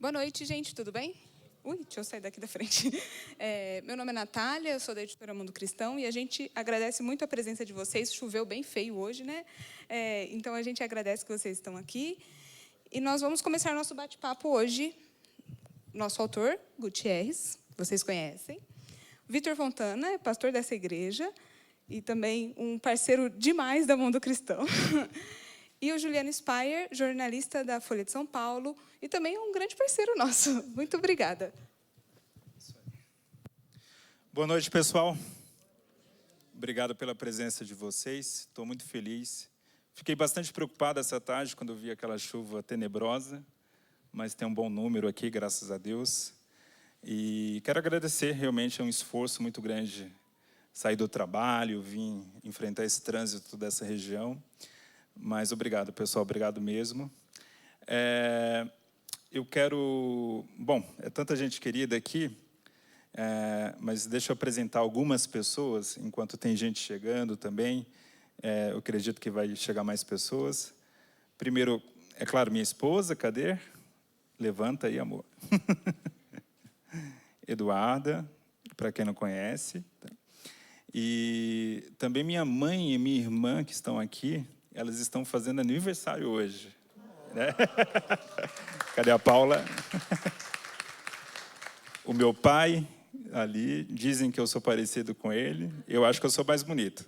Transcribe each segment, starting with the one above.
Boa noite, gente, tudo bem? Deixa eu sair daqui da frente. Meu nome é Natália, eu sou da editora Mundo Cristão, e a gente agradece muito a presença de vocês. Choveu bem feio hoje, né? Então, a gente agradece que vocês estão aqui. E nós vamos começar nosso bate-papo hoje. Nosso autor, Gutierrez, vocês conhecem. Vitor Fontana, é pastor dessa igreja, e também um parceiro demais da Mundo Cristão. E o Juliano Speyer, jornalista da Folha de São Paulo, e também um grande parceiro nosso. Muito obrigada. Boa noite, pessoal. Obrigado pela presença de vocês. Estou muito feliz. Fiquei bastante preocupado essa tarde quando eu vi aquela chuva tenebrosa, mas tem um bom número aqui, graças a Deus. E quero agradecer, realmente é um esforço muito grande sair do trabalho, vir enfrentar esse trânsito dessa região. Mas obrigado, pessoal, obrigado mesmo. Eu quero... Bom, é tanta gente querida aqui, mas deixa eu apresentar algumas pessoas, enquanto tem gente chegando também. Eu acredito que vai chegar mais pessoas. Primeiro, é claro, minha esposa, cadê? Levanta aí, amor. Eduarda, para quem não conhece. E também minha mãe e minha irmã, que estão aqui, elas estão fazendo aniversário hoje. Né? Cadê a Paula? O meu pai, ali, dizem que eu sou parecido com ele. Eu acho que eu sou mais bonito.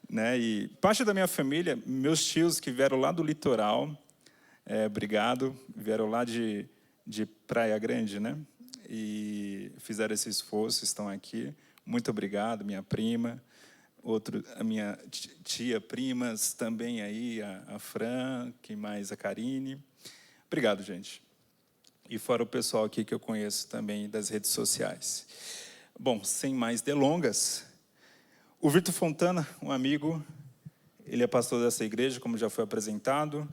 Né? E parte da minha família, meus tios que vieram lá do litoral, obrigado, vieram lá de Praia Grande, né? E fizeram esse esforço, estão aqui. Muito obrigado, minha prima. A minha tia, primas também aí, a Fran, quem mais? A Karine. Obrigado, gente. E fora o pessoal aqui que eu conheço também das redes sociais. Bom, sem mais delongas, o Vitor Fontana, um amigo, ele é pastor dessa igreja, como já foi apresentado.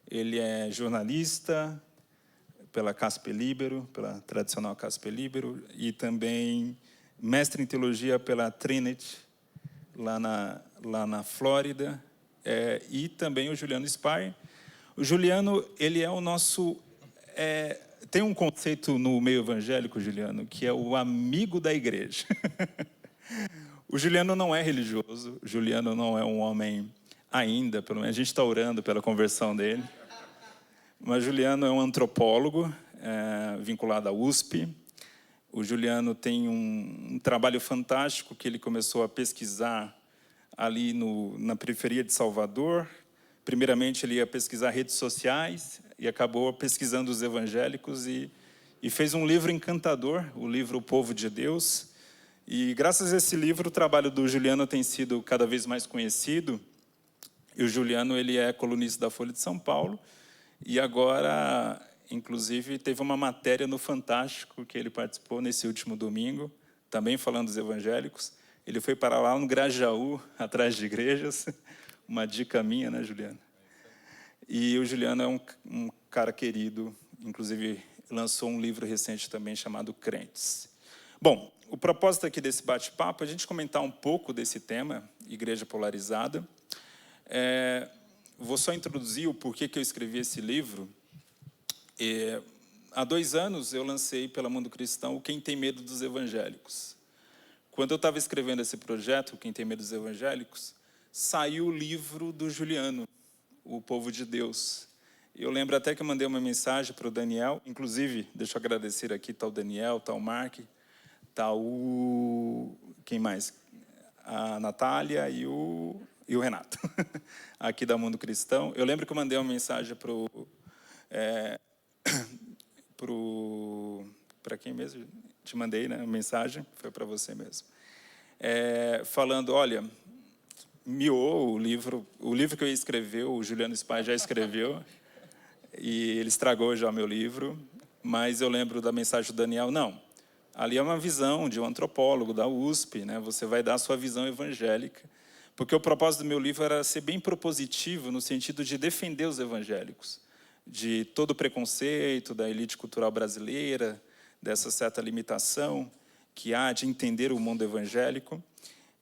Ele é jornalista pela Casper Libero, pela tradicional Casper Libero, e também mestre em teologia pela Trinity, lá na Flórida, e também o Juliano Speyer. O Juliano, ele é o nosso... tem um conceito no meio evangélico, Juliano, que é o amigo da igreja. O Juliano não é religioso, o Juliano não é um homem ainda, pelo menos a gente está orando pela conversão dele. Mas Juliano é um antropólogo, vinculado à USP. O Juliano tem um trabalho fantástico que ele começou a pesquisar ali na periferia de Salvador. Primeiramente, ele ia pesquisar redes sociais e acabou pesquisando os evangélicos e fez um livro encantador, o livro O Povo de Deus. E graças a esse livro, o trabalho do Juliano tem sido cada vez mais conhecido. E o Juliano, ele é colunista da Folha de São Paulo e agora... Inclusive, teve uma matéria no Fantástico que ele participou nesse último domingo, também falando dos evangélicos. Ele foi para lá no Grajaú, atrás de igrejas. Uma dica minha, né, Juliano? E o Juliano é um cara querido, inclusive lançou um livro recente também chamado Crentes. Bom, o propósito aqui desse bate-papo é a gente comentar um pouco desse tema, Igreja Polarizada. Vou só introduzir o porquê que eu escrevi esse livro. Há 2 anos eu lancei pela Mundo Cristão o Quem Tem Medo dos Evangélicos. Quando eu estava escrevendo esse projeto, o Quem Tem Medo dos Evangélicos, saiu o livro do Juliano, O Povo de Deus. Eu lembro até que eu mandei uma mensagem para o Daniel, inclusive, deixa eu agradecer aqui, está o Daniel, está o Mark, está o... quem mais? A Natália e o Renato, aqui da Mundo Cristão. Eu lembro que eu mandei uma mensagem para quem mesmo? Te mandei, né, uma mensagem, foi para você mesmo. Falando, olha, miou o livro que eu ia escrever, o Juliano Speyer já escreveu, e ele estragou já o meu livro, mas eu lembro da mensagem do Daniel, não, ali é uma visão de um antropólogo da USP, né, você vai dar a sua visão evangélica, porque o propósito do meu livro era ser bem propositivo, no sentido de defender os evangélicos, de todo o preconceito da elite cultural brasileira, dessa certa limitação que há de entender o mundo evangélico.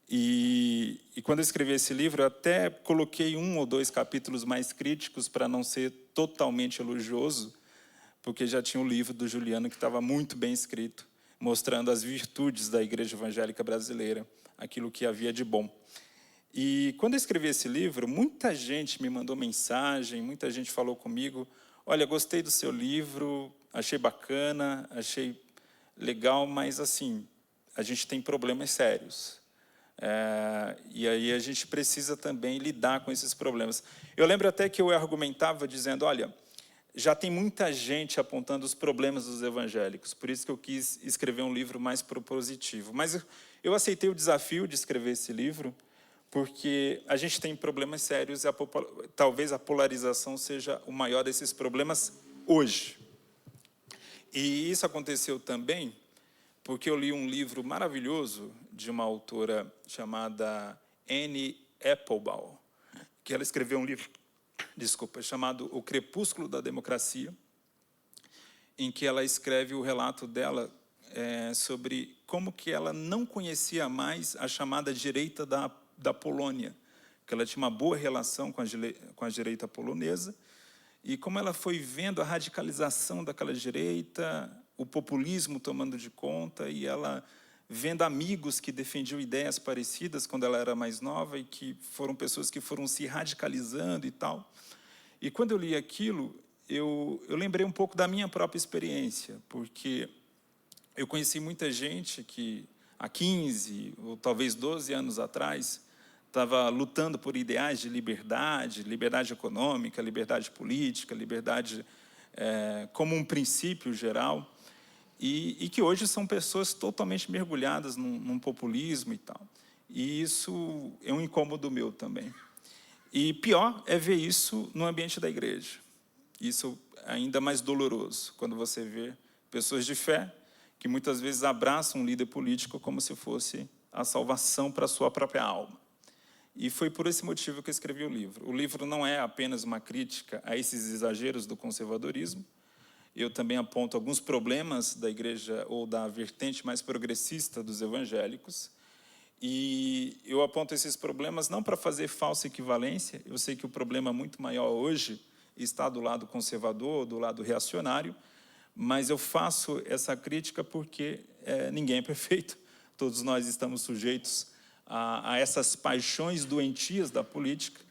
E quando eu escrevi esse livro, eu até coloquei 1 ou 2 capítulos mais críticos para não ser totalmente elogioso, porque já tinha um livro do Juliano que estava muito bem escrito, mostrando as virtudes da Igreja Evangélica Brasileira, aquilo que havia de bom. E quando eu escrevi esse livro, muita gente me mandou mensagem, muita gente falou comigo, olha, gostei do seu livro, achei bacana, achei legal, mas assim, a gente tem problemas sérios. E aí a gente precisa também lidar com esses problemas. Eu lembro até que eu argumentava dizendo, olha, já tem muita gente apontando os problemas dos evangélicos, por isso que eu quis escrever um livro mais propositivo. Mas eu aceitei o desafio de escrever esse livro, porque a gente tem problemas sérios e talvez a polarização seja o maior desses problemas hoje. E isso aconteceu também porque eu li um livro maravilhoso de uma autora chamada Anne Applebaum, que ela escreveu um livro, chamado O Crepúsculo da Democracia, em que ela escreve o relato dela sobre como que ela não conhecia mais a chamada direita da Polônia, que ela tinha uma boa relação com a direita polonesa, e como ela foi vendo a radicalização daquela direita, o populismo tomando de conta, e ela vendo amigos que defendiam ideias parecidas quando ela era mais nova, e que foram pessoas que foram se radicalizando e tal. E quando eu li aquilo, eu lembrei um pouco da minha própria experiência, porque eu conheci muita gente que há 15 ou talvez 12 anos atrás estava lutando por ideais de liberdade, liberdade econômica, liberdade política, liberdade como um princípio geral, e que hoje são pessoas totalmente mergulhadas num populismo e tal. E isso é um incômodo meu também. E pior é ver isso no ambiente da igreja. Isso é ainda mais doloroso, quando você vê pessoas de fé que muitas vezes abraçam um líder político como se fosse a salvação para a sua própria alma. E foi por esse motivo que eu escrevi o livro. O livro não é apenas uma crítica a esses exageros do conservadorismo. Eu também aponto alguns problemas da igreja ou da vertente mais progressista dos evangélicos. E eu aponto esses problemas não para fazer falsa equivalência. Eu sei que o problema muito maior hoje está do lado conservador, do lado reacionário, mas eu faço essa crítica porque ninguém é perfeito. Todos nós estamos sujeitos a essas paixões doentias da política.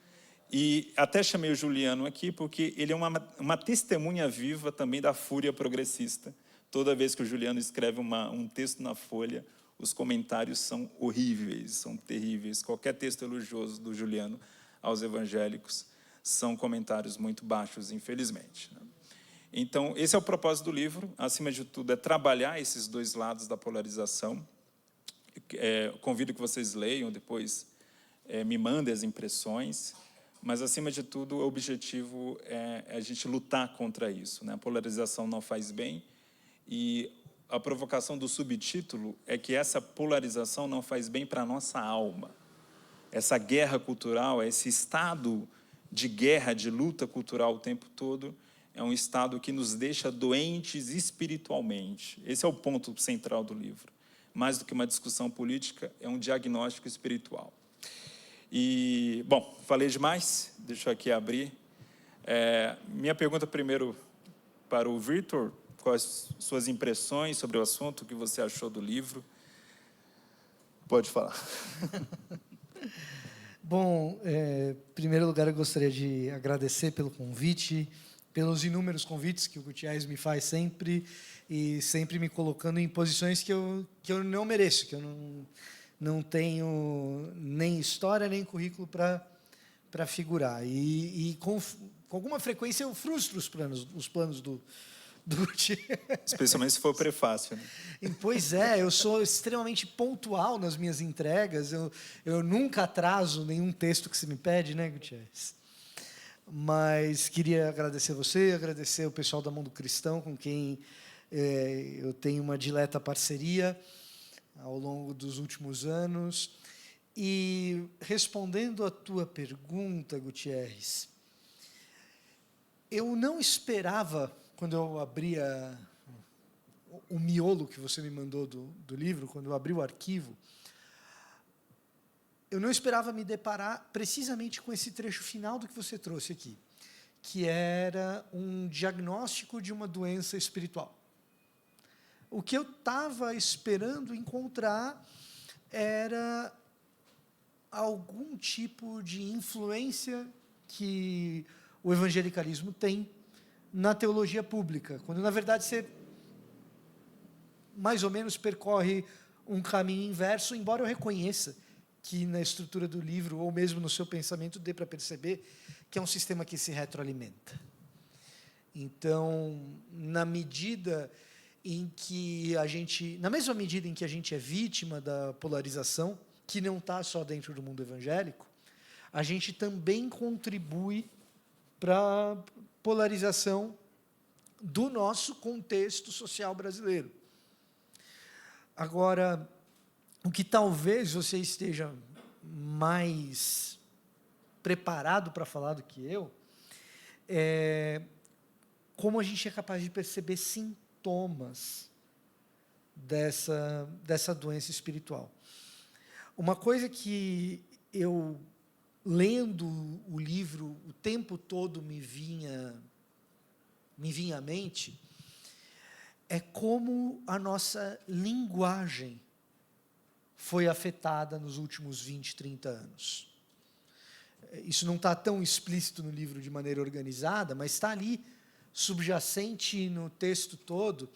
E até chamei o Juliano aqui porque ele é uma testemunha viva também da fúria progressista. Toda vez que o Juliano escreve um texto na Folha, os comentários são horríveis, são terríveis. Qualquer texto elogioso do Juliano aos evangélicos são comentários muito baixos, infelizmente. Então, esse é o propósito do livro. Acima de tudo, é trabalhar esses dois lados da polarização. Convido que vocês leiam, depois me mandem as impressões. Mas, acima de tudo, o objetivo é a gente lutar contra isso, né? A polarização não faz bem, e a provocação do subtítulo é que essa polarização não faz bem para a nossa alma. Essa guerra cultural, esse estado de guerra, de luta cultural o tempo todo, é um estado que nos deixa doentes espiritualmente. Esse é o ponto central do livro. Mais do que uma discussão política, é um diagnóstico espiritual. E, bom, falei demais, deixa eu aqui abrir. Minha pergunta primeiro para o Victor: quais as suas impressões sobre o assunto, o que você achou do livro? Pode falar. Bom, em primeiro lugar, eu gostaria de agradecer pelo convite, pelos inúmeros convites que o Gutierrez me faz sempre, e sempre me colocando em posições que eu não mereço, que eu não tenho nem história, nem currículo para figurar. E com alguma frequência eu frustro os planos do Gutierrez. Especialmente se for o prefácio, né? Pois é, eu sou extremamente pontual nas minhas entregas, eu nunca atraso nenhum texto que se me pede, né, Gutierrez? Mas queria agradecer você, agradecer o pessoal da Mundo Cristão, com quem eu tenho uma dileta parceria ao longo dos últimos anos. E, respondendo à tua pergunta, Gutierrez, eu não esperava, quando eu abri o miolo que você me mandou do livro, quando eu abri o arquivo, eu não esperava me deparar precisamente com esse trecho final do que você trouxe aqui, que era um diagnóstico de uma doença espiritual. O que eu estava esperando encontrar era algum tipo de influência que o evangelicalismo tem na teologia pública, quando, na verdade, você mais ou menos percorre um caminho inverso, embora eu reconheça que na estrutura do livro, ou mesmo no seu pensamento, dê para perceber que é um sistema que se retroalimenta. Então, na mesma medida em que a gente é vítima da polarização, que não está só dentro do mundo evangélico, a gente também contribui para a polarização do nosso contexto social brasileiro. Agora, o que talvez você esteja mais preparado para falar do que eu, é como a gente é capaz de perceber sintomas dessa doença espiritual. Uma coisa que eu, lendo o livro, o tempo todo me vinha à mente, é como a nossa linguagem foi afetada nos últimos 20, 30 anos. Isso não está tão explícito no livro de maneira organizada, mas está ali, subjacente no texto todo,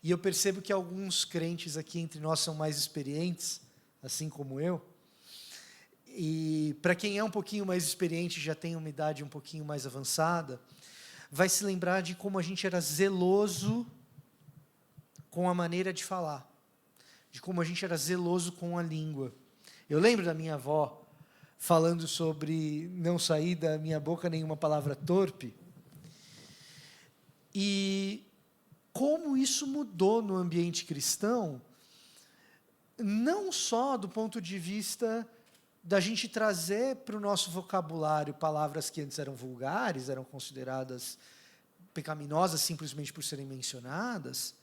e eu percebo que alguns crentes aqui entre nós são mais experientes, assim como eu, e para quem é um pouquinho mais experiente, já tem uma idade um pouquinho mais avançada, vai se lembrar de como a gente era zeloso com a maneira de falar, de como a gente era zeloso com a língua. Eu lembro da minha avó falando sobre não sair da minha boca nenhuma palavra torpe, e como isso mudou no ambiente cristão, não só do ponto de vista da gente trazer para o nosso vocabulário palavras que antes eram vulgares, eram consideradas pecaminosas simplesmente por serem mencionadas,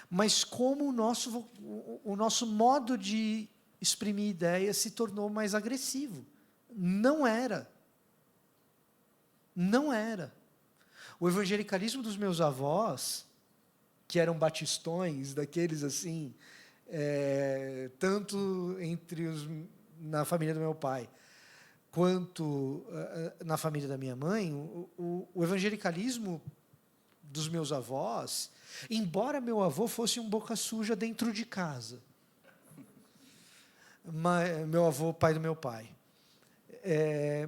mas como o nosso modo de exprimir ideias se tornou mais agressivo. Não era. O evangelicalismo dos meus avós, que eram batistões, daqueles assim, tanto na família do meu pai, quanto na família da minha mãe, o evangelicalismo dos meus avós, embora meu avô fosse um boca suja dentro de casa, meu avô, pai do meu pai,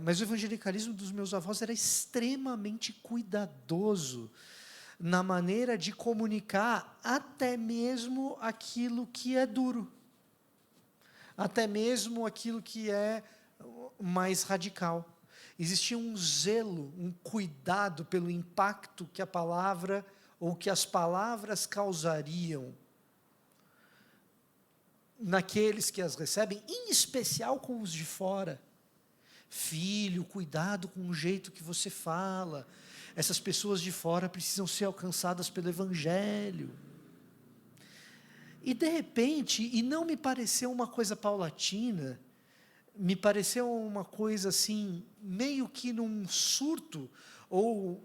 mas o evangelicalismo dos meus avós era extremamente cuidadoso na maneira de comunicar até mesmo aquilo que é duro, até mesmo aquilo que é mais radical. Existia um zelo, um cuidado pelo impacto que a palavra ou que as palavras causariam naqueles que as recebem, em especial com os de fora. Filho, cuidado com o jeito que você fala. Essas pessoas de fora precisam ser alcançadas pelo Evangelho. E, de repente, e não me pareceu uma coisa paulatina, me pareceu uma coisa assim, meio que num surto, ou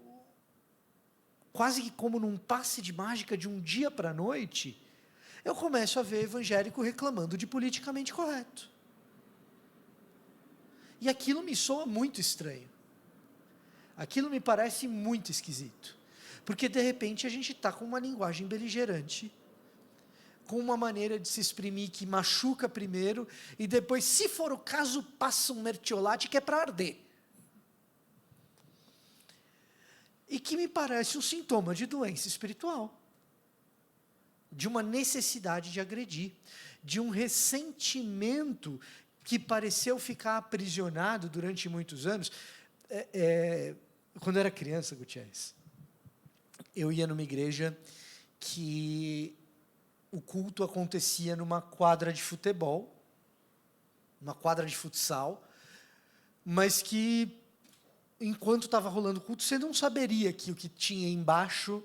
quase que como num passe de mágica de um dia para a noite, eu começo a ver evangélico reclamando de politicamente correto. E aquilo me soa muito estranho. Aquilo me parece muito esquisito. Porque, de repente, a gente está com uma linguagem beligerante, com uma maneira de se exprimir que machuca primeiro, e depois, se for o caso, passa um mertiolate que é para arder. E que me parece um sintoma de doença espiritual, de uma necessidade de agredir, de um ressentimento que pareceu ficar aprisionado durante muitos anos. Quando eu era criança, Gutierrez, eu ia numa igreja que o culto acontecia numa quadra de futebol, uma quadra de futsal, mas que, enquanto estava rolando o culto, você não saberia que o que tinha embaixo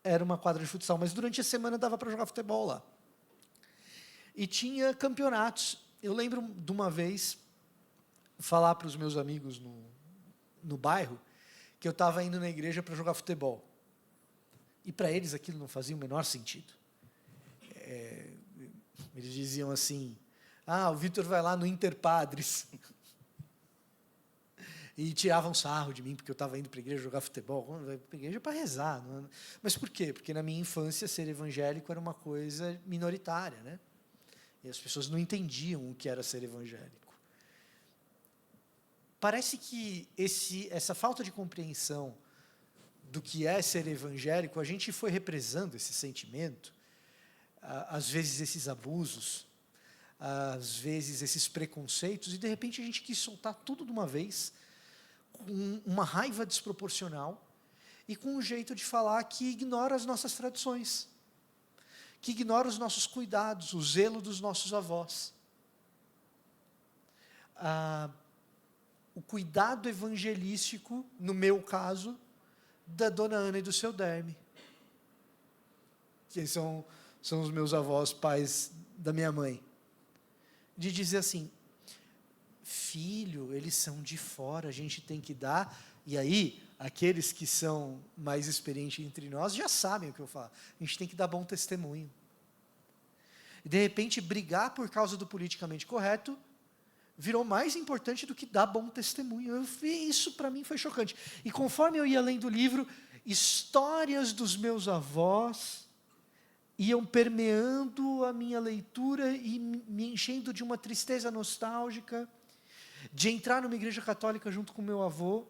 era uma quadra de futsal, mas durante a semana dava para jogar futebol lá. E tinha campeonatos. Eu lembro de uma vez falar para os meus amigos no bairro que eu estava indo na igreja para jogar futebol. E para eles aquilo não fazia o menor sentido. Eles diziam assim, o Vitor vai lá no Interpadres. E tiravam sarro de mim, porque eu estava indo para a igreja jogar futebol. Para a igreja para rezar. Não é? Mas por quê? Porque na minha infância ser evangélico era uma coisa minoritária, né? E as pessoas não entendiam o que era ser evangélico. Parece que essa falta de compreensão do que é ser evangélico, a gente foi represando esse sentimento, às vezes esses abusos, às vezes esses preconceitos, e de repente a gente quis soltar tudo de uma vez, com uma raiva desproporcional e com um jeito de falar que ignora as nossas tradições, que ignora os nossos cuidados, o zelo dos nossos avós. O cuidado evangelístico, no meu caso, da dona Ana e do seu Derme, que são os meus avós, pais da minha mãe, de dizer assim, filho, eles são de fora, a gente tem que dar, e aí, aqueles que são mais experientes entre nós já sabem o que eu falo, a gente tem que dar bom testemunho. E de repente, brigar por causa do politicamente correto virou mais importante do que dar bom testemunho. Isso para mim foi chocante. E conforme eu ia lendo o livro, histórias dos meus avós iam permeando a minha leitura e me enchendo de uma tristeza nostálgica, de entrar numa igreja católica junto com meu avô,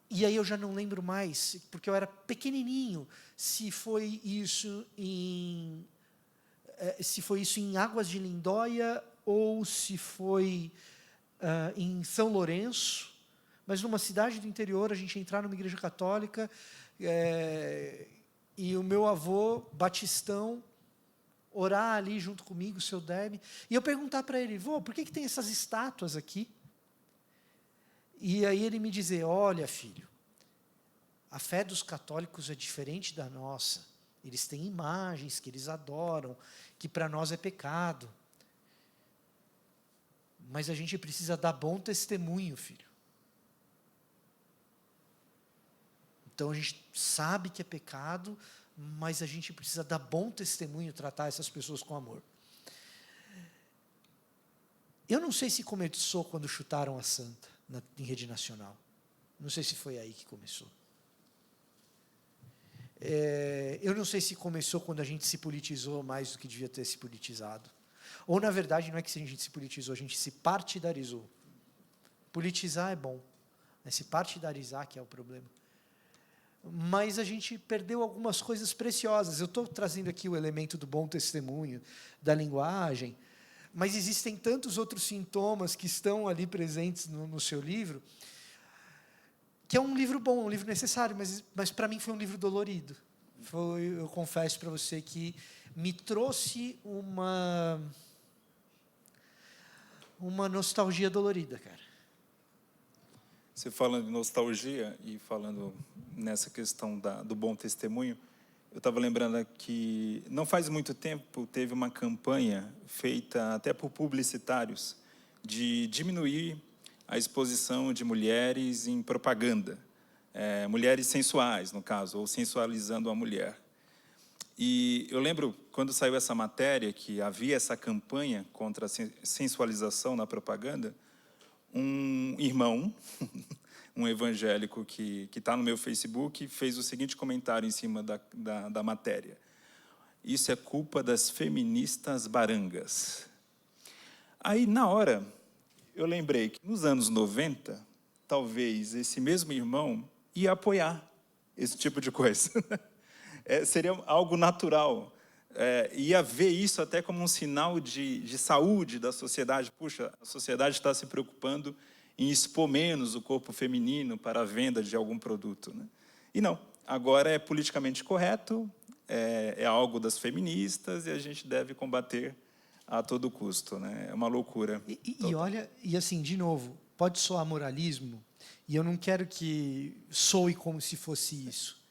e aí eu já não lembro mais, porque eu era pequenininho, se foi isso em Águas de Lindóia ou se foi em São Lourenço, mas numa cidade do interior, a gente entrar numa igreja católica, e o meu avô, batistão, orar ali junto comigo, o seu Derme, e eu perguntar para ele, vô, por que tem essas estátuas aqui? E aí ele me dizer, olha, filho, a fé dos católicos é diferente da nossa, eles têm imagens que eles adoram, que para nós é pecado, mas a gente precisa dar bom testemunho, filho. Então a gente sabe que é pecado, mas a gente precisa dar bom testemunho, tratar essas pessoas com amor. Eu não sei se começou quando chutaram a santa em rede nacional. Não sei se foi aí que começou. Eu não sei se começou quando a gente se politizou mais do que devia ter se politizado. Ou, na verdade, não é que a gente se politizou, a gente se partidarizou. Politizar é bom, é se partidarizar que é o problema. Mas a gente perdeu algumas coisas preciosas. Eu estou trazendo aqui o elemento do bom testemunho, da linguagem, mas existem tantos outros sintomas que estão ali presentes no seu livro, que é um livro bom, um livro necessário, mas para mim foi um livro dolorido. Eu confesso para você que me trouxe uma nostalgia dolorida, cara. Você falando de nostalgia e falando nessa questão do bom testemunho, eu estava lembrando que não faz muito tempo teve uma campanha feita até por publicitários de diminuir a exposição de mulheres em propaganda, mulheres sensuais, no caso, ou sensualizando a mulher. E eu lembro, quando saiu essa matéria, que havia essa campanha contra a sensualização na propaganda, um irmão, um evangélico que está no meu Facebook, fez o seguinte comentário em cima da matéria. Isso é culpa das feministas barangas. Aí, na hora, eu lembrei que nos anos 90, talvez esse mesmo irmão ia apoiar esse tipo de coisa. Seria algo natural. Ia ver isso até como um sinal de saúde da sociedade. Puxa, a sociedade está se preocupando em expor menos o corpo feminino para a venda de algum produto, né? E não, agora é politicamente correto, é algo das feministas e a gente deve combater a todo custo, né? É uma loucura. E olha, e assim, de novo, pode soar moralismo, e eu não quero que soe como se fosse isso,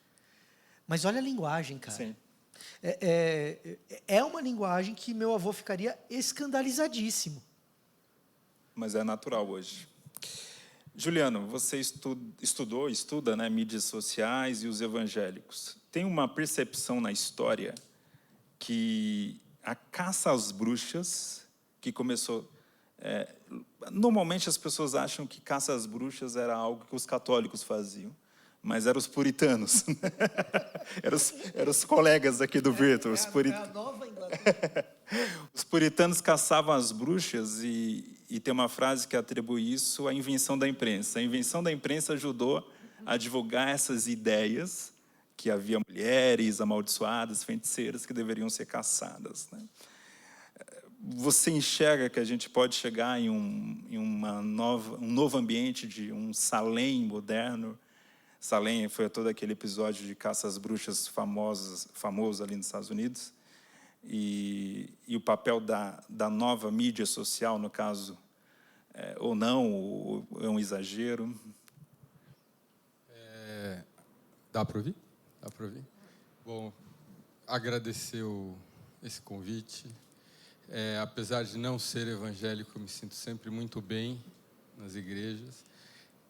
mas olha a linguagem, cara. Sim. É uma linguagem que meu avô ficaria escandalizadíssimo. Mas é natural hoje. Juliano, você estuda, né, mídias sociais e os evangélicos. Tem uma percepção na história que a caça às bruxas, que começou... normalmente as pessoas acham que caça às bruxas era algo que os católicos faziam, mas eram os puritanos. eram os colegas aqui do Virtual. É a nova Inglaterra. Os puritanos caçavam as bruxas e tem uma frase que atribui isso à invenção da imprensa. A invenção da imprensa ajudou a divulgar essas ideias que havia mulheres amaldiçoadas, feiticeiras, que deveriam ser caçadas, né? Você enxerga que a gente pode chegar em um novo ambiente de um Salem moderno? Salem foi todo aquele episódio de caça às bruxas famoso ali nos Estados Unidos. E o papel da nova mídia social, no caso, ou não, ou é um exagero? Dá para ouvir? Dá para ouvir? Bom, agradecer esse convite. Apesar de não ser evangélico, eu me sinto sempre muito bem nas igrejas.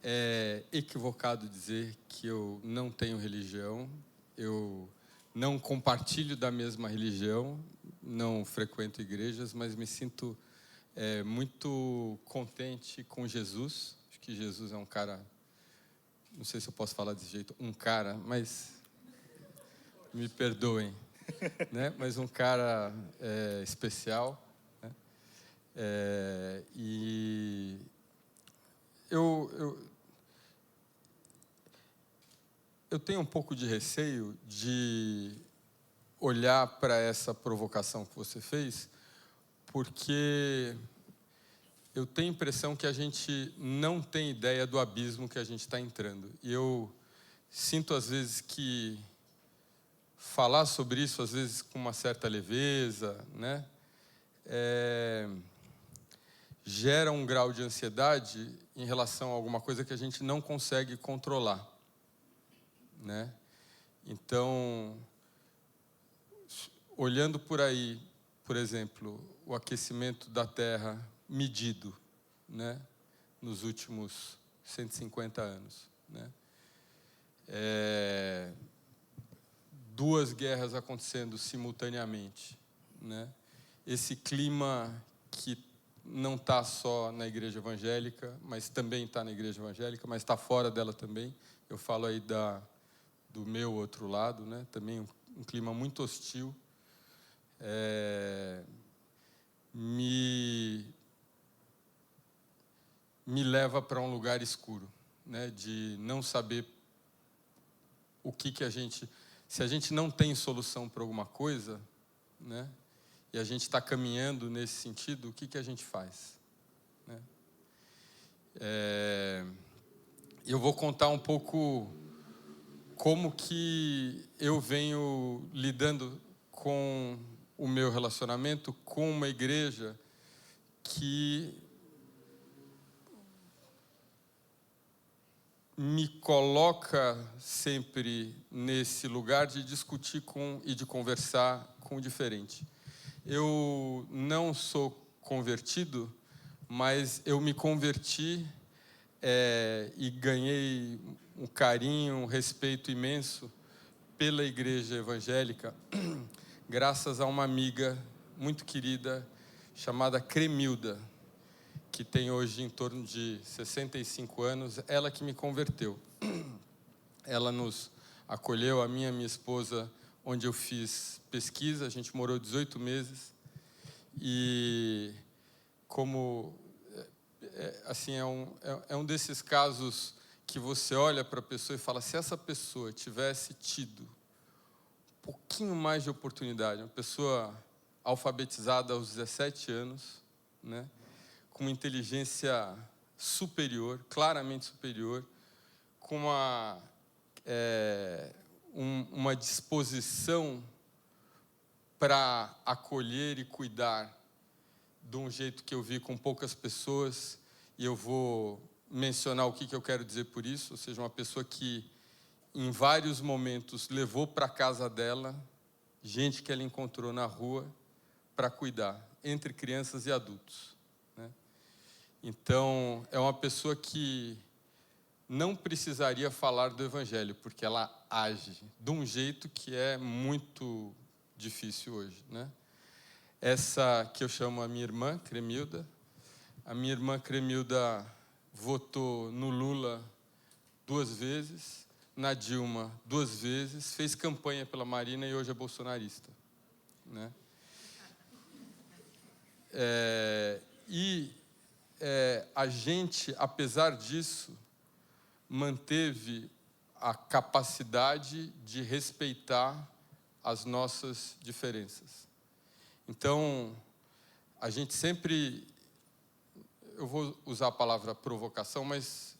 É equivocado dizer que eu não tenho religião, eu não compartilho da mesma religião, não frequento igrejas, mas me sinto muito contente com Jesus. Acho que Jesus é um cara, não sei se eu posso falar desse jeito, um cara, mas me perdoem, né? Mas um cara especial, né? E eu tenho um pouco de receio de olhar para essa provocação que você fez, porque eu tenho a impressão que a gente não tem ideia do abismo que a gente está entrando. E eu sinto, às vezes, que falar sobre isso, às vezes, com uma certa leveza, né, gera um grau de ansiedade em relação a alguma coisa que a gente não consegue controlar, né? Então, olhando por aí, por exemplo, o aquecimento da Terra medido, né, nos últimos 150 anos, né? 2 guerras acontecendo simultaneamente, né? Esse clima que não está só na igreja evangélica, mas também está na igreja evangélica, mas está fora dela também. Eu falo aí do meu outro lado, né? Também um clima muito hostil. Me leva para um lugar escuro, né? De não saber o que a gente... Se a gente não tem solução para alguma coisa, né? E a gente está caminhando nesse sentido, o que a gente faz, né? Eu vou contar um pouco como que eu venho lidando com o meu relacionamento com uma igreja que me coloca sempre nesse lugar de discutir e de conversar com o diferente. Eu não sou convertido, mas eu me converti e ganhei um carinho, um respeito imenso pela igreja evangélica, graças a uma amiga muito querida chamada Cremilda, que tem hoje em torno de 65 anos, ela que me converteu. Ela nos acolheu, a minha esposa, onde eu fiz pesquisa, a gente morou 18 meses, e como, assim, é um desses casos que você olha para a pessoa e fala, se essa pessoa tivesse tido um pouquinho mais de oportunidade, uma pessoa alfabetizada aos 17 anos, né, com uma inteligência superior, claramente superior, com uma disposição para acolher e cuidar de um jeito que eu vi com poucas pessoas, e eu vou mencionar o que eu quero dizer por isso, ou seja, uma pessoa que em vários momentos levou para casa dela gente que ela encontrou na rua para cuidar, entre crianças e adultos, né? Então, é uma pessoa que não precisaria falar do Evangelho, porque ela age de um jeito que é muito difícil hoje, né? Essa que eu chamo a minha irmã, Cremilda. A minha irmã Cremilda votou no Lula 2 vezes, na Dilma 2 vezes, fez campanha pela Marina e hoje é bolsonarista, né? A gente, apesar disso, manteve a capacidade de respeitar as nossas diferenças. Então, a gente sempre, eu vou usar a palavra provocação, mas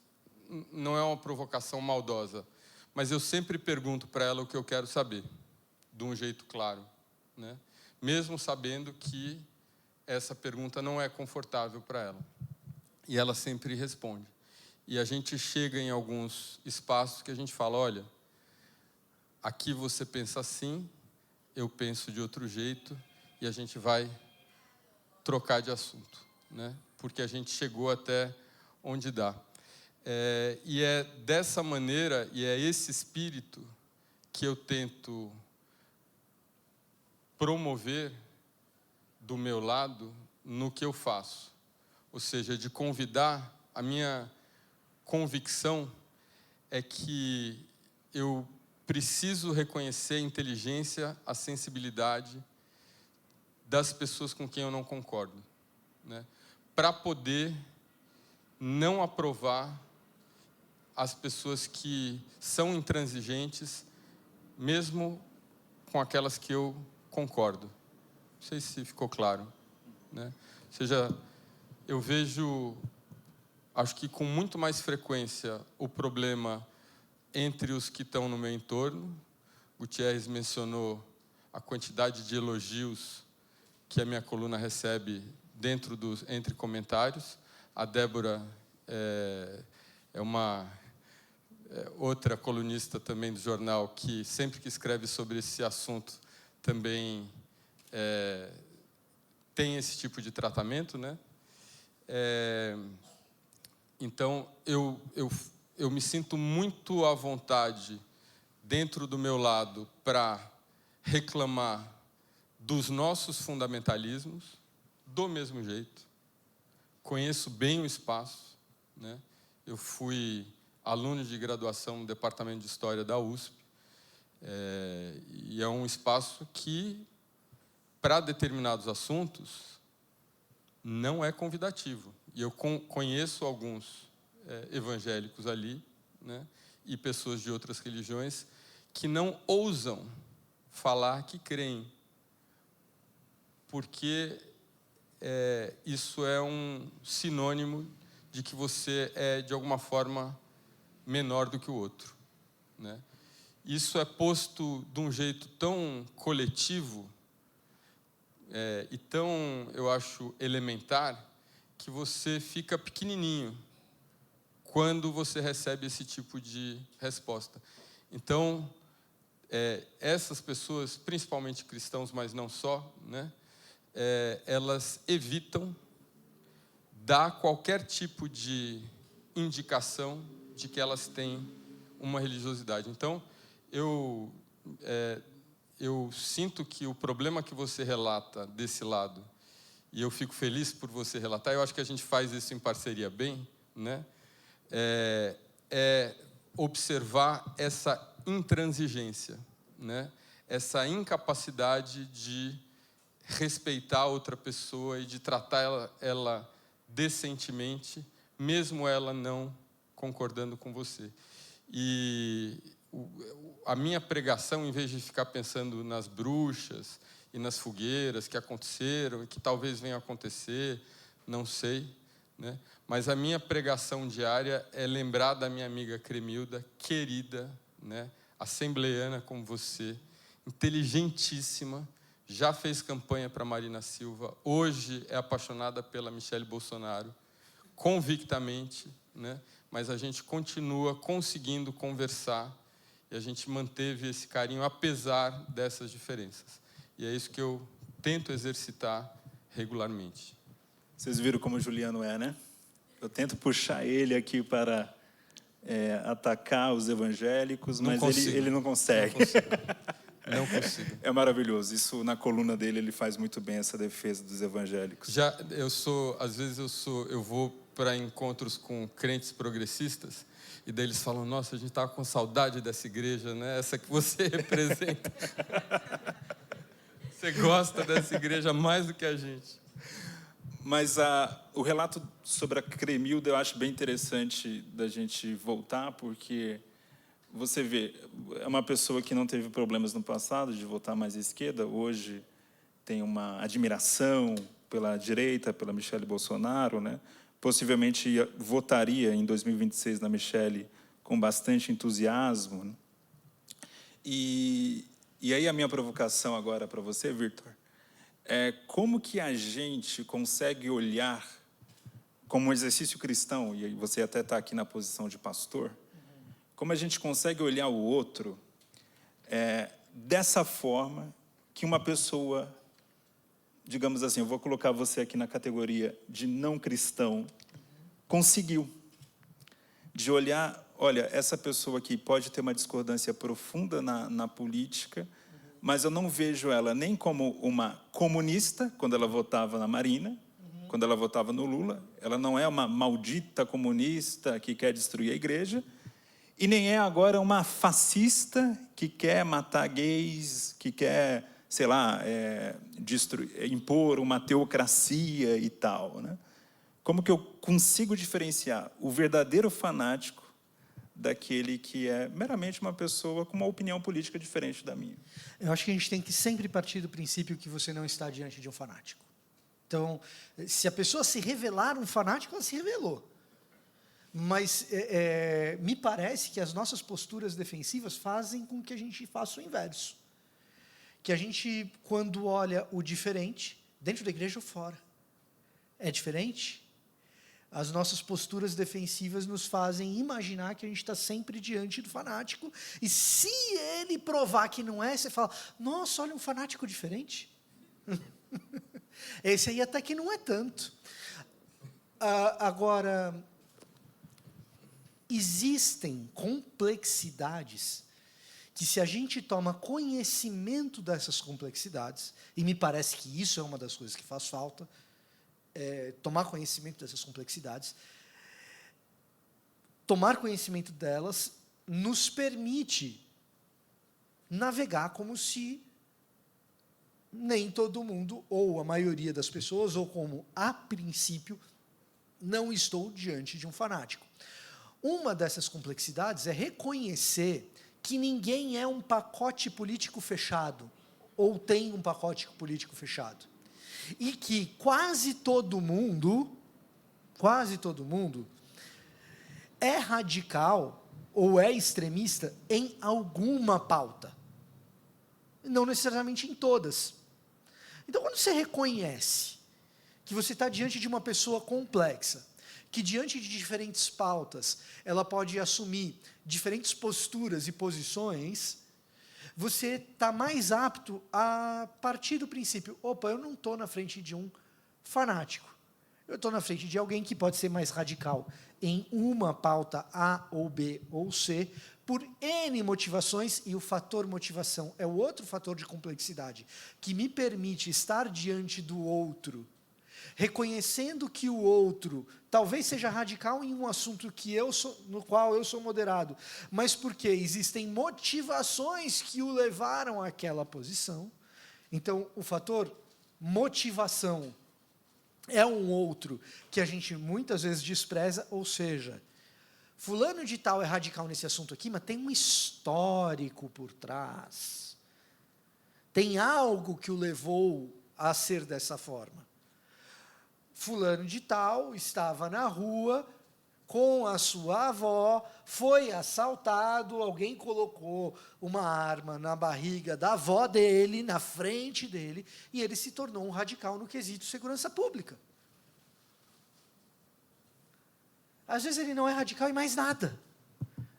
não é uma provocação maldosa, mas eu sempre pergunto para ela o que eu quero saber, de um jeito claro, né? Mesmo sabendo que essa pergunta não é confortável para ela. E ela sempre responde. E a gente chega em alguns espaços que a gente fala, olha, aqui você pensa assim, eu penso de outro jeito, e a gente vai trocar de assunto, né? Porque a gente chegou até onde dá. E é dessa maneira, e é esse espírito que eu tento promover do meu lado no que eu faço. Ou seja, de convidar, a minha convicção é que eu preciso reconhecer a inteligência, a sensibilidade das pessoas com quem eu não concordo, né? Para poder não aprovar as pessoas que são intransigentes, mesmo com aquelas que eu concordo. Não sei se ficou claro, né? Ou seja, eu vejo, acho que com muito mais frequência, o problema entre os que estão no meu entorno. Gutierrez mencionou a quantidade de elogios que a minha coluna recebe entre comentários. A Débora é uma outra colunista também do jornal que sempre que escreve sobre esse assunto também tem esse tipo de tratamento, né? Então, eu me sinto muito à vontade dentro do meu lado para reclamar dos nossos fundamentalismos, do mesmo jeito. Conheço bem o espaço, né? Eu fui aluno de graduação no Departamento de História da USP, e é um espaço que, para determinados assuntos, não é convidativo. E eu conheço alguns evangélicos ali, né, e pessoas de outras religiões que não ousam falar que creem, porque isso é um sinônimo de que você é, de alguma forma, menor do que o outro, né? Isso é posto de um jeito tão coletivo e tão, eu acho, elementar, que você fica pequenininho quando você recebe esse tipo de resposta. Então, essas pessoas, principalmente cristãos, mas não só, né, elas evitam dar qualquer tipo de indicação de que elas têm uma religiosidade. Então, eu sinto que o problema que você relata desse lado, e eu fico feliz por você relatar, eu acho que a gente faz isso em parceria bem, né? Observar essa intransigência, né? Essa incapacidade de respeitar outra pessoa e de tratar ela decentemente, mesmo ela não concordando com você. E a minha pregação, em vez de ficar pensando nas bruxas e nas fogueiras que aconteceram e que talvez venham a acontecer, não sei, né? Mas a minha pregação diária é lembrar da minha amiga Cremilda, querida, né? Assembleiana como você, inteligentíssima, já fez campanha para Marina Silva, hoje é apaixonada pela Michelle Bolsonaro, convictamente, né? Mas a gente continua conseguindo conversar e a gente manteve esse carinho apesar dessas diferenças. E é isso que eu tento exercitar regularmente. Vocês viram como o Juliano é, né? Eu tento puxar ele aqui para atacar os evangélicos, Não mas consigo. ele não consegue. Não consigo. É maravilhoso. Isso, na coluna dele, ele faz muito bem essa defesa dos evangélicos. Às vezes eu vou para encontros com crentes progressistas e daí eles falam: nossa, a gente estava com saudade dessa igreja, né? Essa que você representa. Você gosta dessa igreja mais do que a gente. Mas o relato sobre a Cremilda eu acho bem interessante da gente voltar, porque você vê, é uma pessoa que não teve problemas no passado de votar mais à esquerda, hoje tem uma admiração pela direita, pela Michelle Bolsonaro, né? Possivelmente votaria em 2026 na Michelle com bastante entusiasmo, né? E aí a minha provocação agora para você, Victor, é como que a gente consegue olhar como um exercício cristão, e você até está aqui na posição de pastor, como a gente consegue olhar o outro dessa forma que uma pessoa, digamos assim, eu vou colocar você aqui na categoria de não cristão, conseguiu. De olhar, olha, essa pessoa aqui pode ter uma discordância profunda na política, mas eu não vejo ela nem como uma comunista, quando ela votava na Marina, quando ela votava no Lula. Ela não é uma maldita comunista que quer destruir a igreja, e nem é agora uma fascista que quer matar gays, que quer, sei lá, impor uma teocracia e tal, né? Como que eu consigo diferenciar o verdadeiro fanático daquele que é meramente uma pessoa com uma opinião política diferente da minha? Eu acho que a gente tem que sempre partir do princípio que você não está diante de um fanático. Então, se a pessoa se revelar um fanático, ela se revelou. Mas me parece que as nossas posturas defensivas fazem com que a gente faça o inverso. Que a gente, quando olha o diferente, dentro da igreja ou fora, é diferente, as nossas posturas defensivas nos fazem imaginar que a gente está sempre diante do fanático, e se ele provar que não é, você fala: nossa, olha, um fanático diferente. Esse aí até que não é tanto. Agora, existem complexidades que, se a gente toma conhecimento dessas complexidades, e me parece que isso é uma das coisas que faz falta, tomar conhecimento dessas complexidades, tomar conhecimento delas nos permite navegar como se nem todo mundo, ou a maioria das pessoas, ou como, a princípio, não estou diante de um fanático. Uma dessas complexidades é reconhecer que ninguém é um pacote político fechado, ou tem um pacote político fechado. E que quase todo mundo é radical ou é extremista em alguma pauta. Não necessariamente em todas. Então, quando você reconhece que você está diante de uma pessoa complexa, que diante de diferentes pautas, ela pode assumir diferentes posturas e posições, você está mais apto a partir do princípio: opa, eu não estou na frente de um fanático. Eu estou na frente de alguém que pode ser mais radical em uma pauta A ou B ou C, por N motivações, e o fator motivação é o outro fator de complexidade, que me permite estar diante do outro, reconhecendo que o outro talvez seja radical em um assunto no qual eu sou moderado, mas porque existem motivações que o levaram àquela posição. Então, o fator motivação é um outro que a gente muitas vezes despreza, ou seja, fulano de tal é radical nesse assunto aqui, mas tem um histórico por trás. Tem algo que o levou a ser dessa forma. Fulano de tal estava na rua com a sua avó, foi assaltado, alguém colocou uma arma na barriga da avó dele, na frente dele, e ele se tornou um radical no quesito segurança pública. Às vezes ele não é radical em mais nada.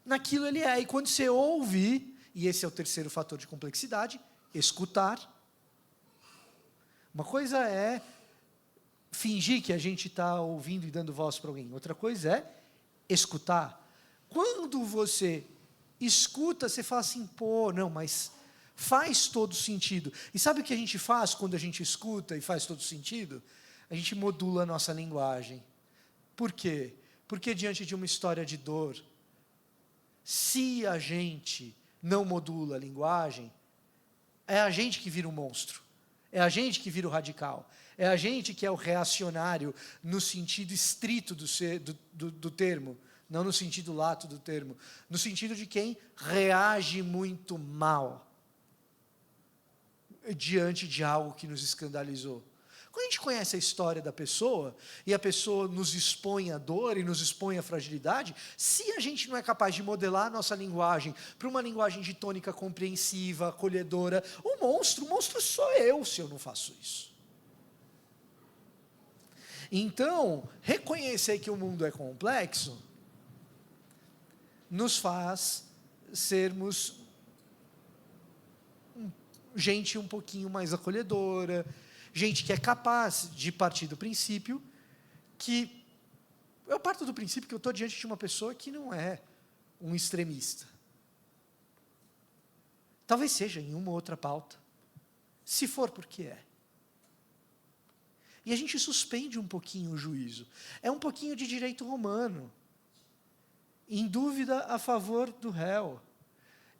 Naquilo ele é. E quando você ouve, e esse é o terceiro fator de complexidade, escutar. Uma coisa é fingir que a gente está ouvindo e dando voz para alguém. Outra coisa é escutar. Quando você escuta, você fala assim, pô, não, mas faz todo sentido. E sabe o que a gente faz quando a gente escuta e faz todo sentido? A gente modula a nossa linguagem. Por quê? Porque diante de uma história de dor, se a gente não modula a linguagem, é a gente que vira um monstro. É a gente que vira o radical. É a gente que é o reacionário no sentido estrito do termo, não no sentido lato do termo, no sentido de quem reage muito mal diante de algo que nos escandalizou. Quando a gente conhece a história da pessoa, e a pessoa nos expõe a dor e nos expõe a fragilidade, se a gente não é capaz de modelar a nossa linguagem para uma linguagem de tônica compreensiva, acolhedora, o monstro sou eu se eu não faço isso. Então, reconhecer que o mundo é complexo, nos faz sermos gente um pouquinho mais acolhedora, gente que é capaz de partir do princípio que... Eu parto do princípio que eu estou diante de uma pessoa que não é um extremista. Talvez seja em uma ou outra pauta. Se for, porque é. E a gente suspende um pouquinho o juízo. É um pouquinho de direito romano. Em dúvida a favor do réu.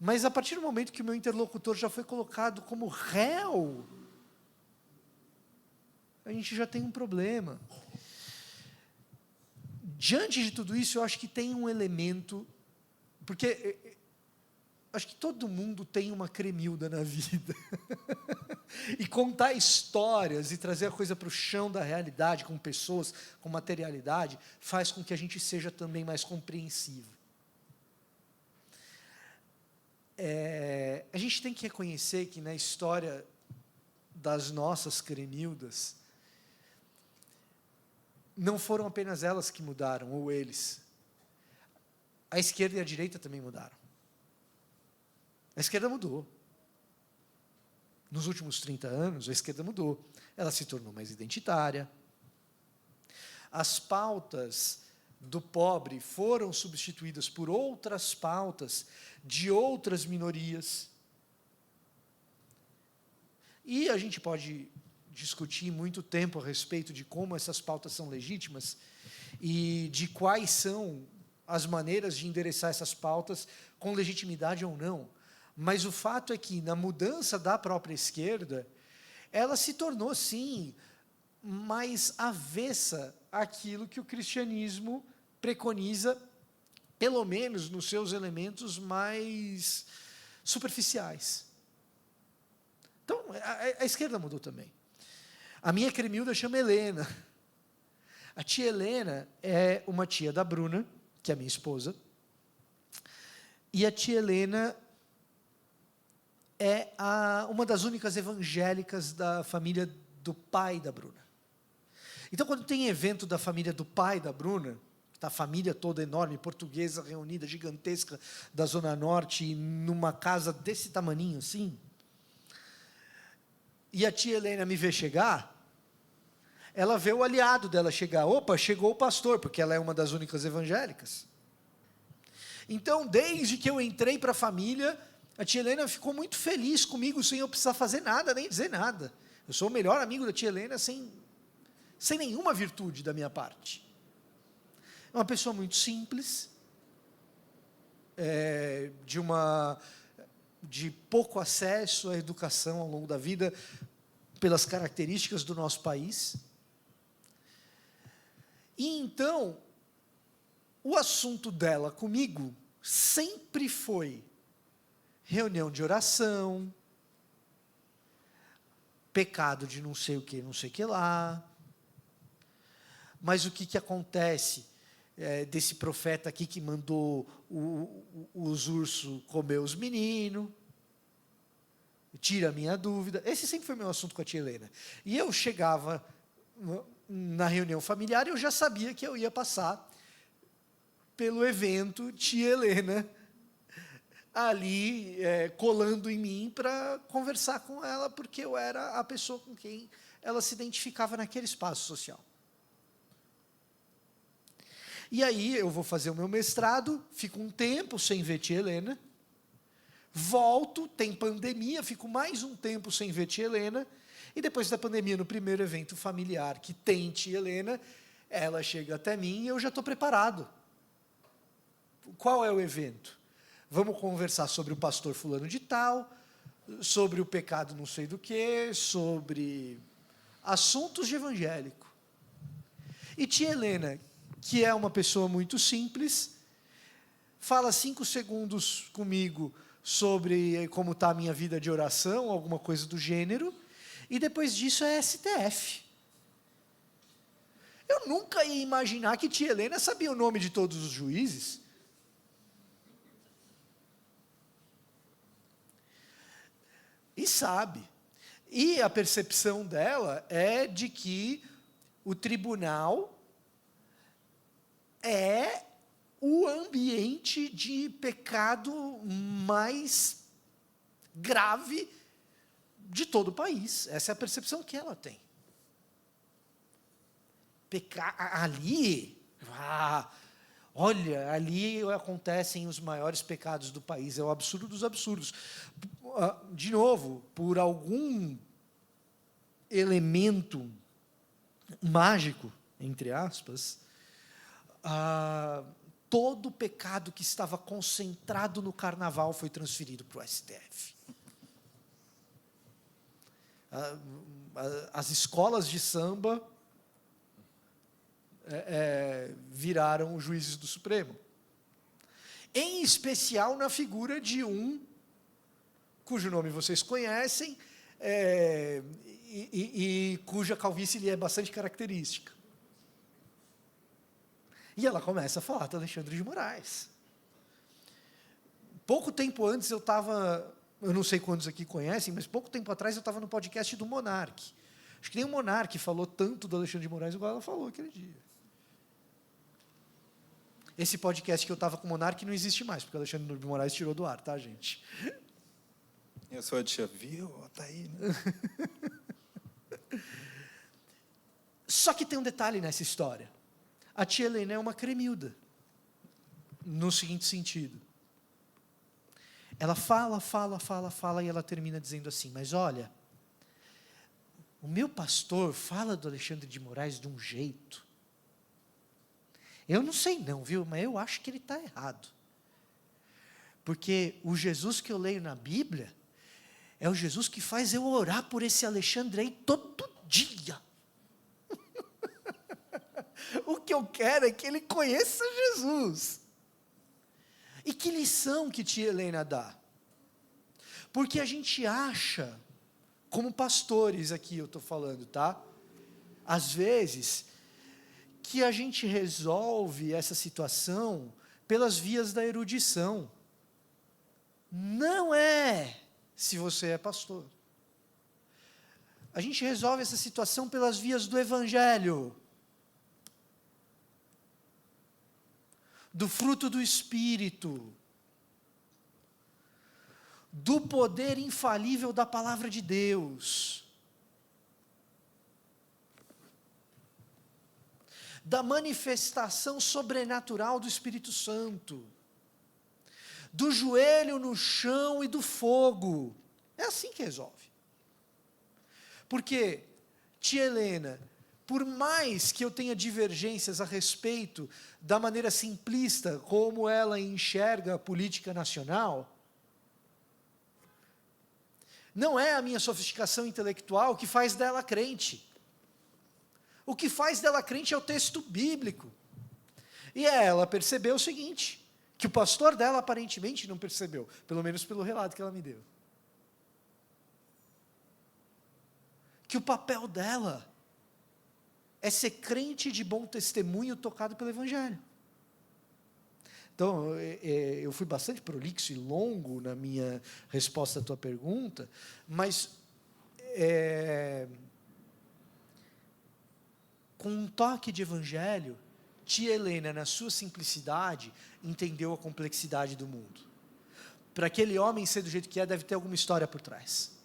Mas a partir do momento que o meu interlocutor já foi colocado como réu, a gente já tem um problema. Diante de tudo isso, eu acho que tem um elemento, porque acho que todo mundo tem uma cremilda na vida. E contar histórias e trazer a coisa para o chão da realidade, com pessoas, com materialidade, faz com que a gente seja também mais compreensivo. A gente tem que reconhecer que na história das nossas cremildas, não foram apenas elas que mudaram, ou eles. A esquerda e a direita também mudaram. A esquerda mudou. Nos últimos 30 anos, a esquerda mudou. Ela se tornou mais identitária. As pautas do pobre foram substituídas por outras pautas de outras minorias. E a gente pode discutir muito tempo a respeito de como essas pautas são legítimas e de quais são as maneiras de endereçar essas pautas com legitimidade ou não. Mas o fato é que, na mudança da própria esquerda, ela se tornou, sim, mais avessa àquilo que o cristianismo preconiza, pelo menos nos seus elementos mais superficiais. Então, a esquerda mudou também. A minha cremilda chama Helena. A tia Helena é uma tia da Bruna, que é a minha esposa, e a tia Helena é uma das únicas evangélicas da família do pai da Bruna. Então, quando tem evento da família do pai da Bruna, está a família toda enorme, portuguesa, reunida, gigantesca, da Zona Norte, numa casa desse tamaninho assim, e a tia Helena me vê chegar, ela vê o aliado dela chegar. Opa, chegou o pastor, porque ela é uma das únicas evangélicas. Então, desde que eu entrei para a família, a tia Helena ficou muito feliz comigo, sem eu precisar fazer nada, nem dizer nada. Eu sou o melhor amigo da tia Helena, sem nenhuma virtude da minha parte. É uma pessoa muito simples, de pouco acesso à educação ao longo da vida, pelas características do nosso país. E então, o assunto dela comigo sempre foi reunião de oração, pecado de não sei o que lá. Mas o que acontece desse profeta aqui que mandou os ursos comer os meninos? Tira a minha dúvida. Esse sempre foi meu assunto com a tia Helena. E eu chegava na reunião familiar e eu já sabia que eu ia passar pelo evento tia Helena, ali colando em mim para conversar com ela, porque eu era a pessoa com quem ela se identificava naquele espaço social. E aí eu vou fazer o meu mestrado, fico um tempo sem ver tia Helena, volto, tem pandemia, fico mais um tempo sem ver tia Helena, e depois da pandemia, no primeiro evento familiar que tem tia Helena, ela chega até mim e eu já estou preparado. Qual é o evento? Vamos conversar sobre o pastor fulano de tal, sobre o pecado não sei do que, sobre assuntos de evangélico. E tia Helena, que é uma pessoa muito simples, fala 5 segundos comigo sobre como está a minha vida de oração, alguma coisa do gênero, e depois disso é STF. Eu nunca ia imaginar que tia Helena sabia o nome de todos os juízes. E sabe. E a percepção dela é de que o tribunal é o ambiente de pecado mais grave de todo o país. Essa é a percepção que ela tem. Ali, olha, ali acontecem os maiores pecados do país, é o absurdo dos absurdos. De novo, por algum elemento mágico, entre aspas, todo o pecado que estava concentrado no carnaval foi transferido para o STF. As escolas de samba viraram os juízes do Supremo. Em especial na figura de um cujo nome vocês conhecem e cuja calvície lhe é bastante característica. E ela começa a falar do Alexandre de Moraes. Pouco tempo antes eu não sei quantos aqui conhecem, mas pouco tempo atrás eu estava no podcast do Monark. Acho que nem o Monark falou tanto do Alexandre de Moraes igual ela falou aquele dia. Esse podcast que eu estava com o Monark não existe mais, porque o Alexandre de Moraes tirou do ar, tá, gente? E a sua tia, viu? Está aí, né? Só que tem um detalhe nessa história. A tia Helena é uma cremilda, no seguinte sentido. Ela fala, e ela termina dizendo assim, mas olha, o meu pastor fala do Alexandre de Moraes de um jeito. Eu não sei não, viu, mas eu acho que ele está errado. Porque o Jesus que eu leio na Bíblia é o Jesus que faz eu orar por esse Alexandre aí todo dia. O que eu quero é que ele conheça Jesus. E que lição que tia Helena dá? Porque a gente acha, como pastores aqui eu estou falando, tá? Às vezes, que a gente resolve essa situação pelas vias da erudição. Não é, se você é pastor. A gente resolve essa situação pelas vias do Evangelho. Do fruto do Espírito, do poder infalível da palavra de Deus, da manifestação sobrenatural do Espírito Santo, do joelho no chão e do fogo. É assim que resolve. Porque, tia Helena, por mais que eu tenha divergências a respeito da maneira simplista como ela enxerga a política nacional, não é a minha sofisticação intelectual que faz dela crente. O que faz dela crente é o texto bíblico. E ela percebeu o seguinte, que o pastor dela aparentemente não percebeu, pelo menos pelo relato que ela me deu. Que o papel dela é ser crente de bom testemunho tocado pelo Evangelho. Então, eu fui bastante prolixo e longo na minha resposta à tua pergunta, mas com um toque de Evangelho, tia Helena, na sua simplicidade, entendeu a complexidade do mundo. Para aquele homem ser do jeito que é, deve ter alguma história por trás.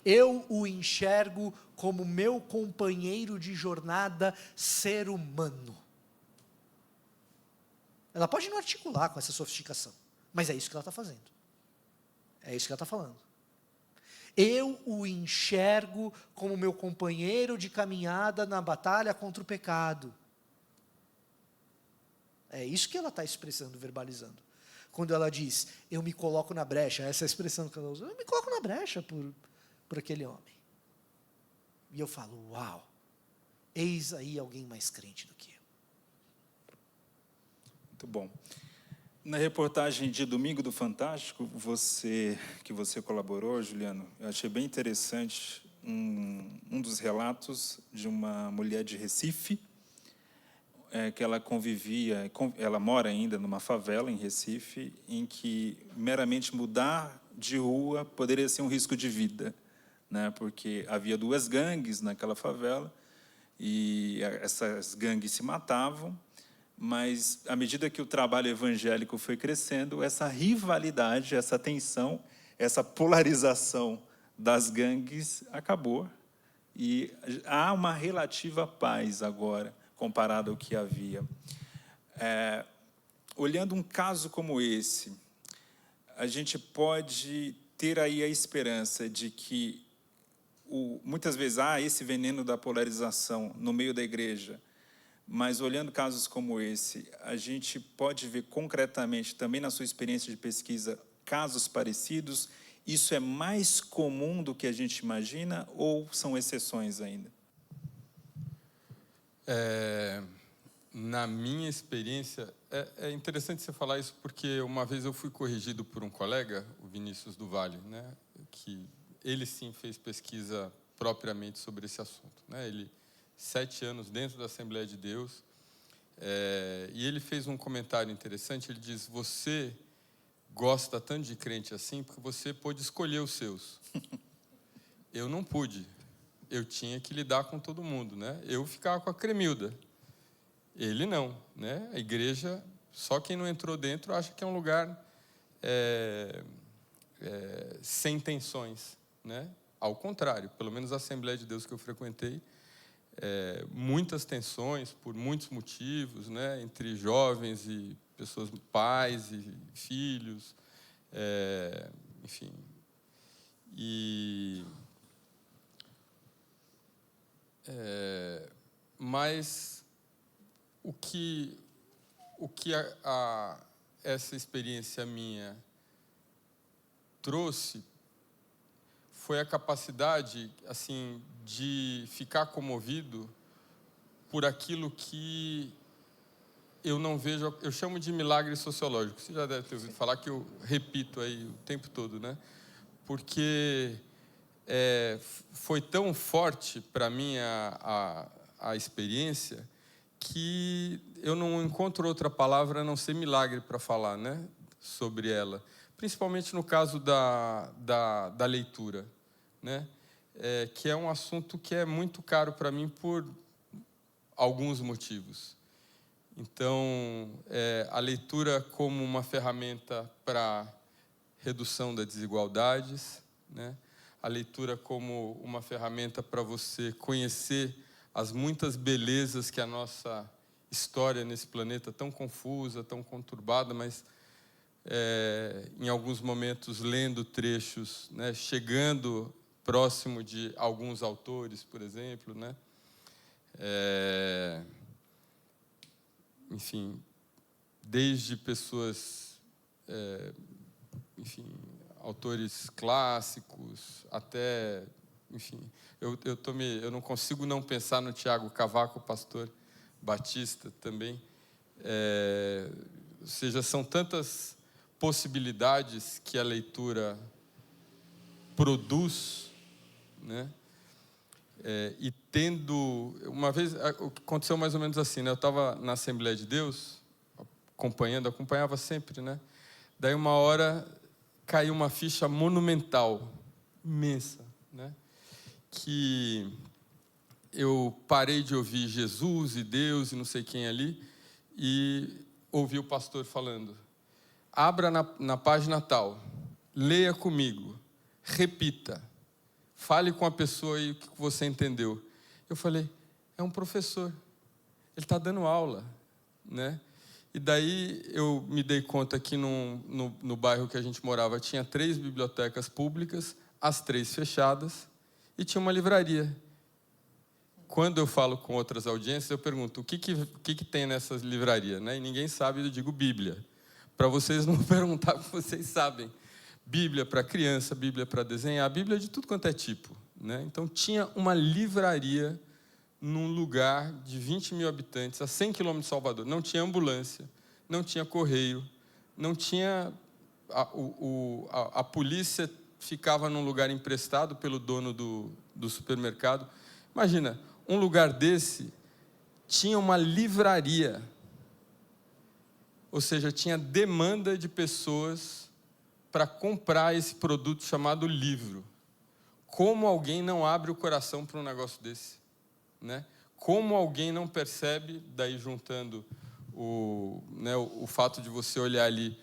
Eu o enxergo como meu companheiro de jornada ser humano. Ela pode não articular com essa sofisticação, mas é isso que ela está fazendo. É isso que ela está falando. Eu o enxergo como meu companheiro de caminhada na batalha contra o pecado. É isso que ela está expressando, verbalizando. Quando ela diz, eu me coloco na brecha, essa é a expressão que ela usou, eu me coloco na brecha por aquele homem. E eu falo, uau, eis aí alguém mais crente do que eu. Muito bom. Na reportagem de Domingo do Fantástico, que você colaborou, Juliano, eu achei bem interessante um dos relatos de uma mulher de Recife, que ela mora ainda numa favela em Recife, em que meramente mudar de rua poderia ser um risco de vida, né? Porque havia 2 gangues naquela favela, e essas gangues se matavam, mas, à medida que o trabalho evangélico foi crescendo, essa rivalidade, essa tensão, essa polarização das gangues acabou. E há uma relativa paz agora, comparado ao que havia. Olhando um caso como esse, a gente pode ter aí a esperança de que, muitas vezes, há esse veneno da polarização no meio da igreja, mas, olhando casos como esse, a gente pode ver concretamente, também na sua experiência de pesquisa, casos parecidos. Isso é mais comum do que a gente imagina ou são exceções ainda? Na minha experiência, é interessante você falar isso, porque uma vez eu fui corrigido por um colega, o Vinícius do Vale, né, que ele sim fez pesquisa propriamente sobre esse assunto, né? Ele 7 anos dentro da Assembleia de Deus, e ele fez um comentário interessante. Ele diz, você gosta tanto de crente assim porque você pôde escolher os seus. Eu não pude, eu tinha que lidar com todo mundo, né? Eu ficava com a Cremilda, ele não, né? A igreja, só quem não entrou dentro acha que é um lugar sem tensões, né? Ao contrário, pelo menos a Assembleia de Deus que eu frequentei, muitas tensões por muitos motivos, né, entre jovens e pessoas, pais e filhos, enfim. Mas o que essa experiência minha trouxe foi a capacidade, assim, de ficar comovido por aquilo que eu não vejo, eu chamo de milagre sociológico. Você já deve ter ouvido falar, que eu repito aí o tempo todo, né? Porque foi tão forte para mim a experiência que eu não encontro outra palavra a não ser milagre para falar, né, sobre ela. Principalmente no caso da leitura, né? Que é um assunto que é muito caro para mim por alguns motivos. Então, a leitura como uma ferramenta para redução das desigualdades, né? A leitura como uma ferramenta para você conhecer as muitas belezas que a nossa história nesse planeta, tão confusa, tão conturbada, mas em alguns momentos lendo trechos, né, chegando próximo de alguns autores, por exemplo, né? Enfim, desde pessoas, enfim, autores clássicos, até, enfim, eu não consigo não pensar no Tiago Cavaco, pastor batista também. Ou seja, são tantas possibilidades que a leitura produz, né? E tendo... Uma vez, aconteceu mais ou menos assim, né? Eu estava na Assembleia de Deus, acompanhava sempre, né? Daí, uma hora, caiu uma ficha monumental, imensa, né? Que eu parei de ouvir Jesus e Deus e não sei quem ali, e ouvi o pastor falando, abra na página tal, leia comigo, repita, Fale com a pessoa e o que você entendeu. Eu falei, é um professor. Ele está dando aula, né? E daí eu me dei conta que no bairro que a gente morava tinha 3 bibliotecas públicas, as 3 fechadas, e tinha uma livraria. Quando eu falo com outras audiências, eu pergunto, o que tem nessa livraria? Né? E ninguém sabe, eu digo Bíblia. Para vocês não perguntar, porque vocês sabem. Bíblia para criança, Bíblia para desenhar, Bíblia de tudo quanto é tipo. Né? Então, tinha uma livraria num lugar de 20 mil habitantes, a 100 quilômetros de Salvador. Não tinha ambulância, não tinha correio, não tinha... A polícia ficava num lugar emprestado pelo dono do supermercado. Imagina, um lugar desse tinha uma livraria, ou seja, tinha demanda de pessoas para comprar esse produto chamado livro. Como alguém não abre o coração para um negócio desse? Né? Como alguém não percebe, daí juntando o fato de você olhar ali,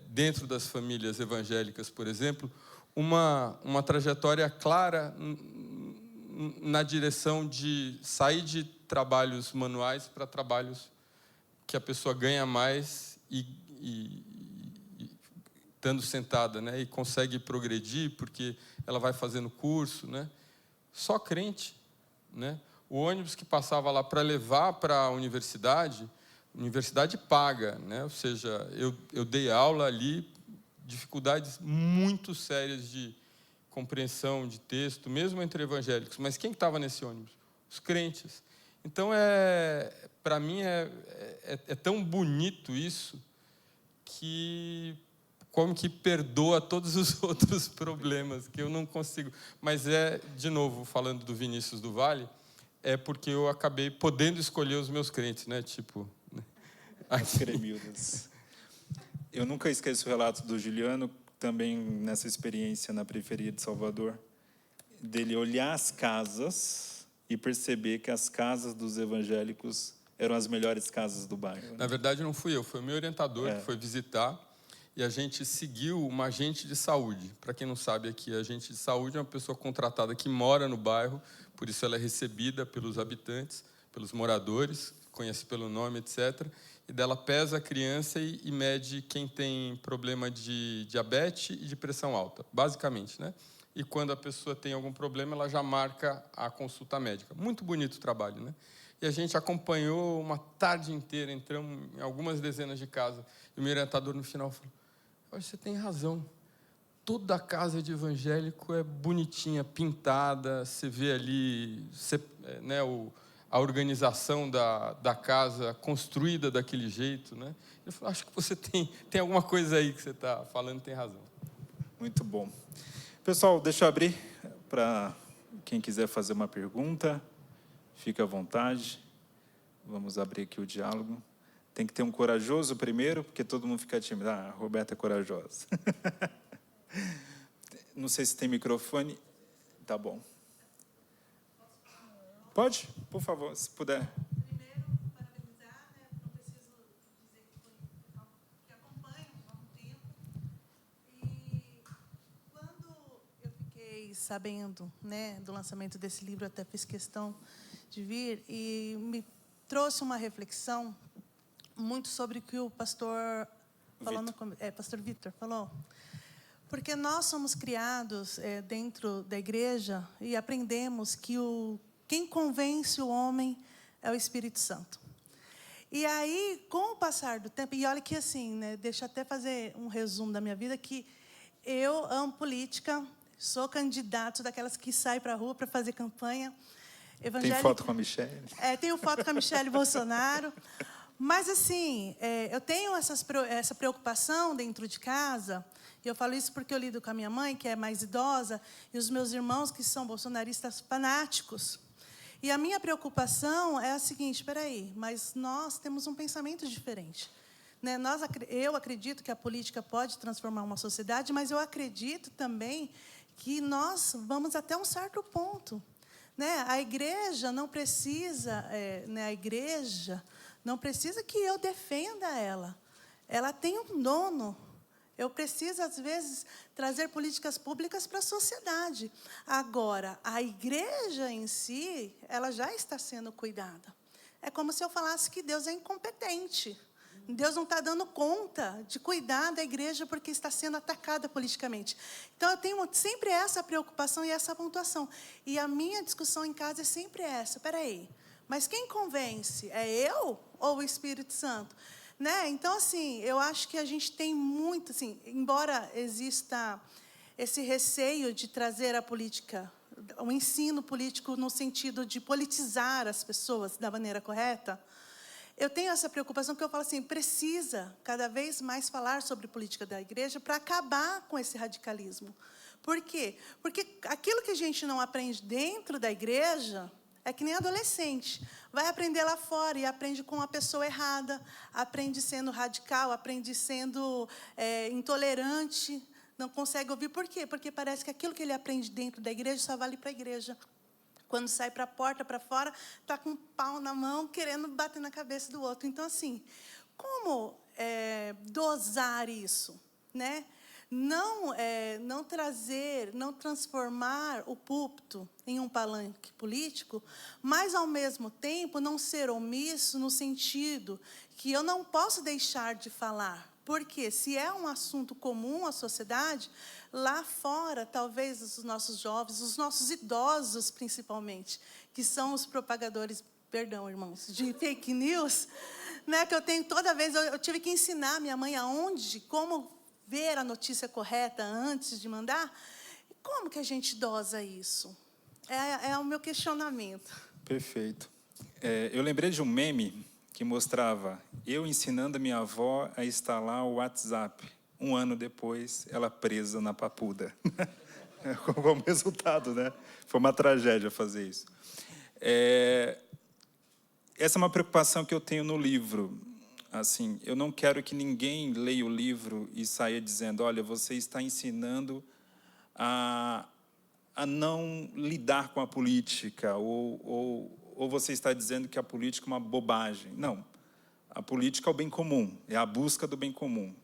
dentro das famílias evangélicas, por exemplo, uma trajetória clara na direção de sair de trabalhos manuais para trabalhos que a pessoa ganha mais e estando sentada, né? E consegue progredir porque ela vai fazendo curso, né? Só crente, né? O ônibus que passava lá para levar para a universidade paga, né? Ou seja, eu dei aula ali, dificuldades muito sérias de compreensão de texto, mesmo entre evangélicos. Mas quem estava nesse ônibus? Os crentes. Então, para mim, é tão bonito isso que como que perdoa todos os outros problemas que eu não consigo. Mas de novo, falando do Vinícius do Vale, é porque eu acabei podendo escolher os meus crentes, né? Tipo, as cremildas. Eu nunca esqueço o relato do Juliano, também nessa experiência na periferia de Salvador, dele olhar as casas e perceber que as casas dos evangélicos eram as melhores casas do bairro. Né? Na verdade, não fui eu, foi o meu orientador que foi visitar, e a gente seguiu uma agente de saúde. Para quem não sabe aqui, a agente de saúde é uma pessoa contratada que mora no bairro, por isso ela é recebida pelos habitantes, pelos moradores, conhece pelo nome, etc., e dela pesa a criança e mede quem tem problema de diabetes e de pressão alta, basicamente, né? E quando a pessoa tem algum problema, ela já marca a consulta médica. Muito bonito o trabalho, né? E a gente acompanhou uma tarde inteira, entramos em algumas dezenas de casas, e o meu orientador, no final, falou, você tem razão, toda a casa de evangélico é bonitinha, pintada, você vê ali, né, a organização da casa construída daquele jeito, né? Eu falei, acho que você tem alguma coisa aí que você está falando, tem razão. Muito bom. Pessoal, deixa eu abrir para quem quiser fazer uma pergunta, fique à vontade. Vamos abrir aqui o diálogo. Tem que ter um corajoso primeiro, porque todo mundo fica tímido. Ah, a Roberta é corajosa. Não sei se tem microfone. Tá bom. Pode, por favor, se puder. Primeiro, parabenizar, né? Não preciso dizer que acompanho há algum tempo. E quando eu fiquei sabendo, né, do lançamento desse livro, até fiz questão de vir e me trouxe uma reflexão muito sobre o que o pastor pastor Vitor falou. Porque nós somos criados dentro da igreja e aprendemos que quem convence o homem é o Espírito Santo. E aí, com o passar do tempo, e olha que assim, né, deixa eu até fazer um resumo da minha vida, que eu amo política, sou candidato daquelas que saem para a rua para fazer campanha evangélica. Tem foto com a Michelle? Tenho foto com a Michelle Bolsonaro. Mas, assim, eu tenho essa preocupação dentro de casa. E eu falo isso porque eu lido com a minha mãe, que é mais idosa, e os meus irmãos, que são bolsonaristas fanáticos. E a minha preocupação é a seguinte, espera aí, mas nós temos um pensamento diferente. Né? Eu acredito que a política pode transformar uma sociedade, mas eu acredito também que nós vamos até um certo ponto. Né? A igreja não precisa, não precisa que eu defenda ela. Ela tem um dono. Eu preciso, às vezes, trazer políticas públicas para a sociedade. Agora, a igreja em si, ela já está sendo cuidada. É como se eu falasse que Deus é incompetente. Deus não está dando conta de cuidar da igreja porque está sendo atacada politicamente. Então, eu tenho sempre essa preocupação e essa pontuação. E a minha discussão em casa é sempre essa. Espera aí, mas quem convence? É eu ou o Espírito Santo? Né? Então, assim, eu acho que a gente tem muito, assim, embora exista esse receio de trazer a política, o ensino político no sentido de politizar as pessoas da maneira correta, eu tenho essa preocupação que eu falo assim, precisa cada vez mais falar sobre política da igreja para acabar com esse radicalismo. Por quê? Porque aquilo que a gente não aprende dentro da igreja é que nem adolescente. Vai aprender lá fora e aprende com a pessoa errada, aprende sendo radical, aprende sendo intolerante, não consegue ouvir. Por quê? Porque parece que aquilo que ele aprende dentro da igreja só vale para a igreja. Quando sai para a porta, para fora, está com um pau na mão, querendo bater na cabeça do outro. Então, assim, como dosar isso? Né? Não trazer, não transformar o púlpito em um palanque político, mas, ao mesmo tempo, não ser omisso no sentido que eu não posso deixar de falar. Porque, se é um assunto comum à sociedade, lá fora, talvez os nossos jovens, os nossos idosos, principalmente, que são os propagadores, perdão, irmãos, de fake news, né, que eu tenho toda vez, eu tive que ensinar minha mãe como ver a notícia correta antes de mandar. Como que a gente dosa isso? É o meu questionamento. Perfeito. Eu lembrei de um meme que mostrava eu ensinando a minha avó a instalar o WhatsApp. 1 ano depois, ela presa na Papuda. Como resultado, né? Foi uma tragédia fazer isso. Essa é uma preocupação que eu tenho no livro. Assim, eu não quero que ninguém leia o livro e saia dizendo, olha, você está ensinando a não lidar com a política, ou você está dizendo que a política é uma bobagem. Não, a política é o bem comum, é a busca do bem comum.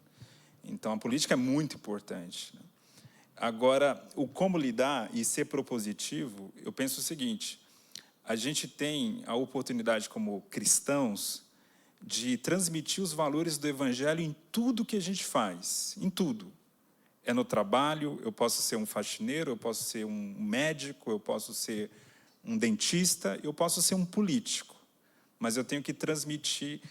Então, a política é muito importante. Agora, o como lidar e ser propositivo, eu penso o seguinte, a gente tem a oportunidade como cristãos de transmitir os valores do Evangelho em tudo que a gente faz, em tudo. É no trabalho, eu posso ser um faxineiro, eu posso ser um médico, eu posso ser um dentista, eu posso ser um político, mas eu tenho que transmitir,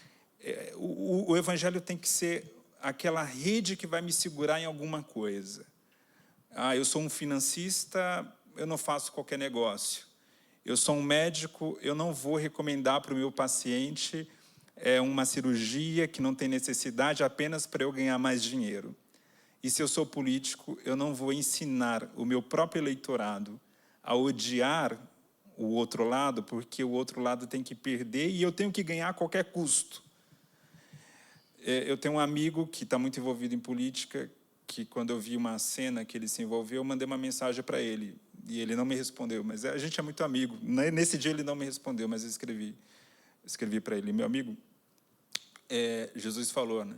o Evangelho tem que ser aquela rede que vai me segurar em alguma coisa. Eu sou um financista, eu não faço qualquer negócio. Eu sou um médico, eu não vou recomendar para o meu paciente uma cirurgia que não tem necessidade apenas para eu ganhar mais dinheiro. E se eu sou político, eu não vou ensinar o meu próprio eleitorado a odiar o outro lado, porque o outro lado tem que perder e eu tenho que ganhar a qualquer custo. Eu tenho um amigo que está muito envolvido em política, que quando eu vi uma cena que ele se envolveu, eu mandei uma mensagem para ele, e ele não me respondeu, mas a gente é muito amigo. Nesse dia ele não me respondeu, mas eu escrevi para ele, meu amigo, Jesus falou, né?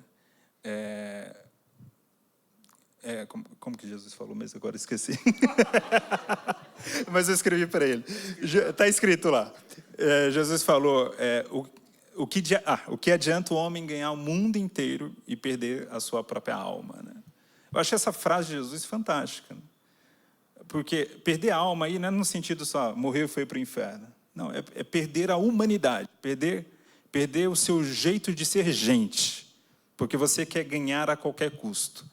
Como que Jesus falou mesmo? Agora esqueci. Mas eu escrevi para ele. Está escrito lá. Jesus falou, o que adianta o homem ganhar o mundo inteiro e perder a sua própria alma? Né? Eu acho essa frase de Jesus fantástica. Né? Porque perder a alma aí não é no sentido só, morreu e foi para o inferno. Não, é perder a humanidade, perder o seu jeito de ser gente, porque você quer ganhar a qualquer custo.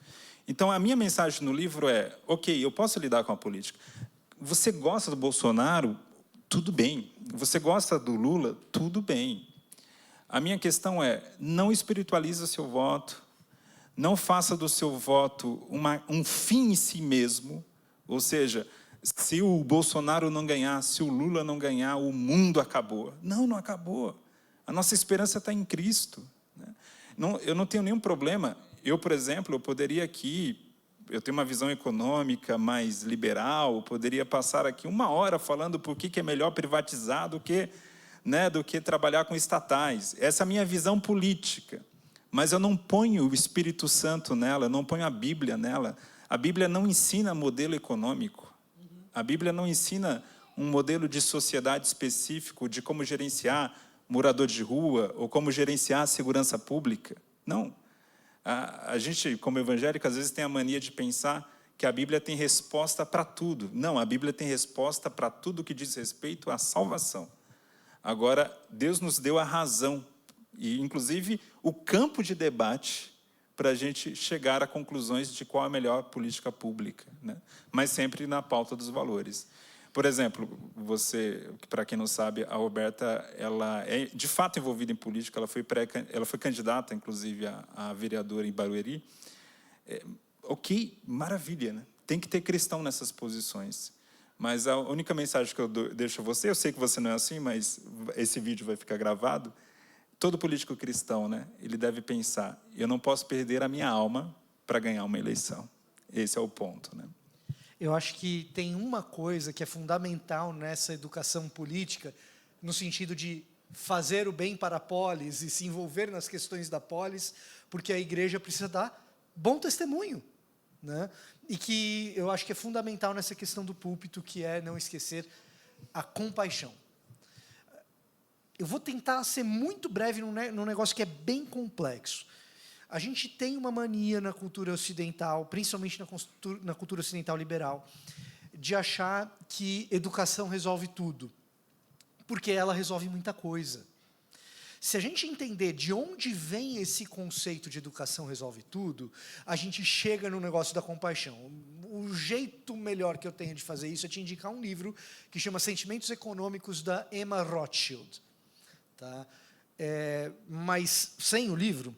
Então, a minha mensagem no livro é, ok, eu posso lidar com a política. Você gosta do Bolsonaro? Tudo bem. Você gosta do Lula? Tudo bem. A minha questão é, não espiritualize o seu voto, não faça do seu voto um fim em si mesmo, ou seja, se o Bolsonaro não ganhar, se o Lula não ganhar, o mundo acabou. Não, não acabou. A nossa esperança está em Cristo. Né? Eu não tenho nenhum problema. Eu, por exemplo, eu poderia aqui, eu tenho uma visão econômica mais liberal, eu poderia passar aqui 1 hora falando por que é melhor privatizar do que trabalhar com estatais. Essa é a minha visão política. mas eu não ponho o Espírito Santo nela, eu não ponho a Bíblia nela. A Bíblia não ensina modelo econômico. A Bíblia não ensina um modelo de sociedade específico de como gerenciar morador de rua ou como gerenciar a segurança pública. Não. A gente, como evangélico, às vezes tem a mania de pensar que a Bíblia tem resposta para tudo. Não, a Bíblia tem resposta para tudo que diz respeito à salvação. Agora, Deus nos deu a razão e, inclusive, o campo de debate para a gente chegar a conclusões de qual é a melhor política pública, né? Mas sempre na pauta dos valores. Por exemplo, você, para quem não sabe, a Roberta, ela é de fato envolvida em política, ela foi candidata, inclusive, a vereadora em Barueri. Ok, maravilha, né? Tem que ter cristão nessas posições. Mas a única mensagem que eu deixo a você, eu sei que você não é assim, mas esse vídeo vai ficar gravado. Todo político cristão, né, ele deve pensar, eu não posso perder a minha alma para ganhar uma eleição. Esse é o ponto, né? Eu acho que tem uma coisa que é fundamental nessa educação política, no sentido de fazer o bem para a polis e se envolver nas questões da polis, porque a igreja precisa dar bom testemunho, né? E que eu acho que é fundamental nessa questão do púlpito, que é não esquecer a compaixão. Eu vou tentar ser muito breve num negócio que é bem complexo. A gente tem uma mania na cultura ocidental, principalmente na cultura ocidental liberal, de achar que educação resolve tudo, porque ela resolve muita coisa. Se a gente entender de onde vem esse conceito de educação resolve tudo, a gente chega no negócio da compaixão. O jeito melhor que eu tenho de fazer isso é te indicar um livro que chama Sentimentos Econômicos, da Emma Rothschild. Tá? Mas sem o livro,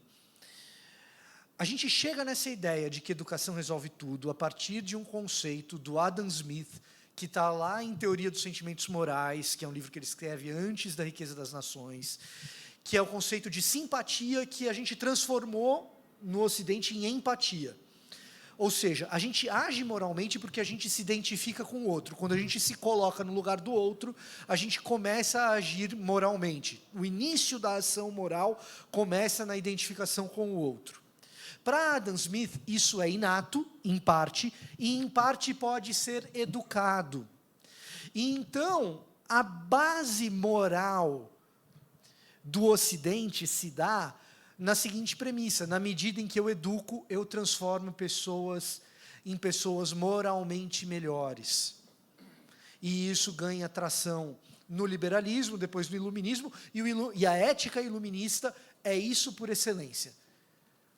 a gente chega nessa ideia de que educação resolve tudo a partir de um conceito do Adam Smith, que está lá em Teoria dos Sentimentos Morais, que é um livro que ele escreve antes da Riqueza das Nações, que é o conceito de simpatia que a gente transformou no Ocidente em empatia. Ou seja, a gente age moralmente porque a gente se identifica com o outro. Quando a gente se coloca no lugar do outro, a gente começa a agir moralmente. O início da ação moral começa na identificação com o outro. Para Adam Smith, isso é inato, em parte, e em parte pode ser educado. E então, a base moral do Ocidente se dá na seguinte premissa: na medida em que eu educo, eu transformo pessoas em pessoas moralmente melhores. E isso ganha tração no liberalismo, depois no iluminismo, e a ética iluminista é isso por excelência.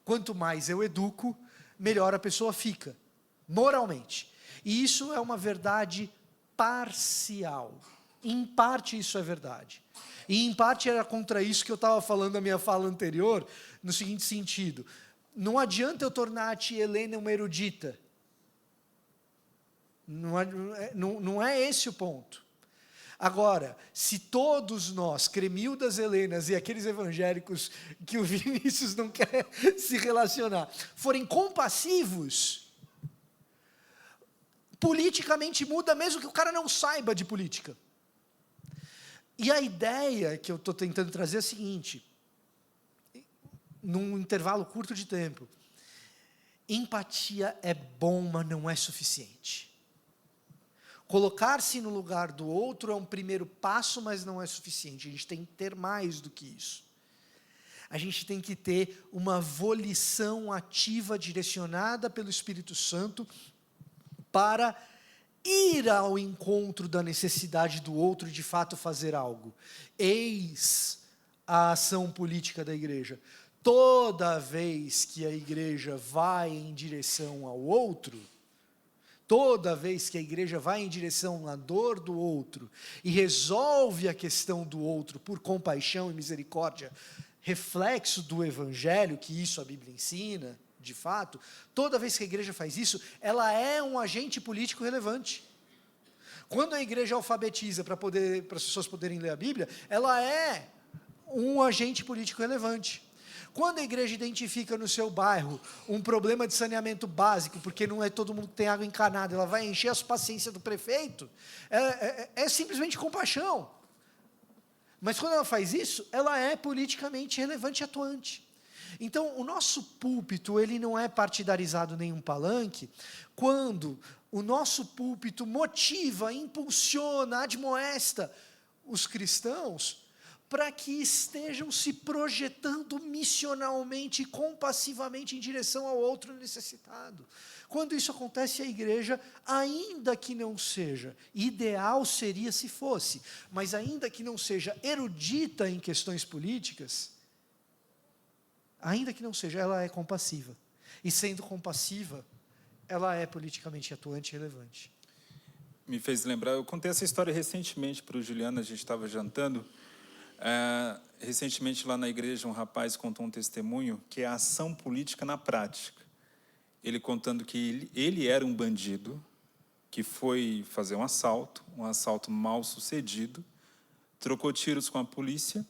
Quanto mais eu educo, melhor a pessoa fica, moralmente. E isso é uma verdade parcial. Em parte isso é verdade. E em parte era contra isso que eu estava falando na minha fala anterior, no seguinte sentido: não adianta eu tornar a tia Helena uma erudita. Não é esse o ponto. Agora, se todos nós, Cremildas Helenas e aqueles evangélicos que o Vinícius não quer se relacionar, forem compassivos, politicamente muda mesmo que o cara não saiba de política. E a ideia que eu estou tentando trazer é a seguinte: num intervalo curto de tempo, empatia é bom, mas não é suficiente. Colocar-se no lugar do outro é um primeiro passo, mas não é suficiente. A gente tem que ter mais do que isso. A gente tem que ter uma volição ativa direcionada pelo Espírito Santo para ir ao encontro da necessidade do outro e de fato fazer algo. Eis a ação política da igreja. Toda vez que a igreja vai em direção ao outro, toda vez que a igreja vai em direção à dor do outro e resolve a questão do outro por compaixão e misericórdia, reflexo do evangelho, que isso a Bíblia ensina, de fato, toda vez que a igreja faz isso, ela é um agente político relevante. Quando a igreja alfabetiza para as pessoas poderem ler a Bíblia, ela é um agente político relevante. Quando a igreja identifica no seu bairro um problema de saneamento básico, porque não é todo mundo que tem água encanada, ela vai encher as paciências do prefeito, é simplesmente compaixão. Mas quando ela faz isso, ela é politicamente relevante e atuante. Então, o nosso púlpito, ele não é partidarizado nem um palanque, quando o nosso púlpito motiva, impulsiona, admoesta os cristãos para que estejam se projetando missionalmente e compassivamente em direção ao outro necessitado. Quando isso acontece, a igreja, ainda que não seja, ideal seria se fosse, mas ainda que não seja erudita em questões políticas, ainda que não seja, ela é compassiva. E sendo compassiva, ela é politicamente atuante e relevante. Me fez lembrar, eu contei essa história recentemente para o Juliano, a gente estava jantando. Recentemente, lá na igreja, um rapaz contou um testemunho que é a ação política na prática. Ele contando que ele era um bandido que foi fazer um assalto mal sucedido, trocou tiros com a polícia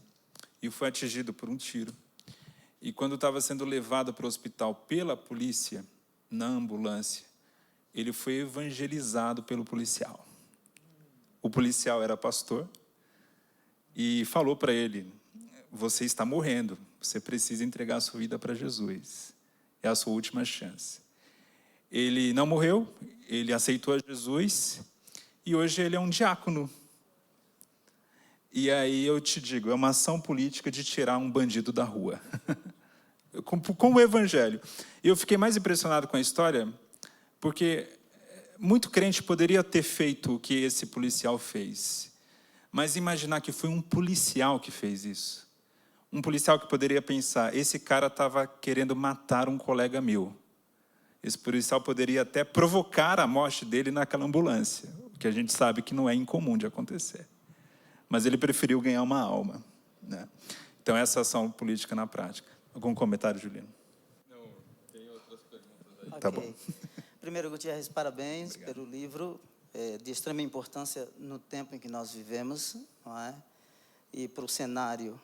e foi atingido por um tiro. E quando estava sendo levado para o hospital pela polícia, na ambulância, ele foi evangelizado pelo policial. O policial era pastor e falou para ele: você está morrendo, você precisa entregar a sua vida para Jesus. É a sua última chance. Ele não morreu, ele aceitou a Jesus e hoje ele é um diácono. E aí eu te digo, é uma ação política de tirar um bandido da rua. Com o evangelho. E eu fiquei mais impressionado com a história, porque muito crente poderia ter feito o que esse policial fez. Mas imaginar que foi um policial que fez isso. Um policial que poderia pensar, esse cara estava querendo matar um colega meu. Esse policial poderia até provocar a morte dele naquela ambulância, o que a gente sabe que não é incomum de acontecer. Mas ele preferiu ganhar uma alma, né? Então, essa ação política na prática. Algum comentário, Juliano? Não, tem outras perguntas aí. Tá bom. Primeiro, Gutierrez, parabéns pelo livro, de extrema importância no tempo em que nós vivemos, não é? E para o cenário,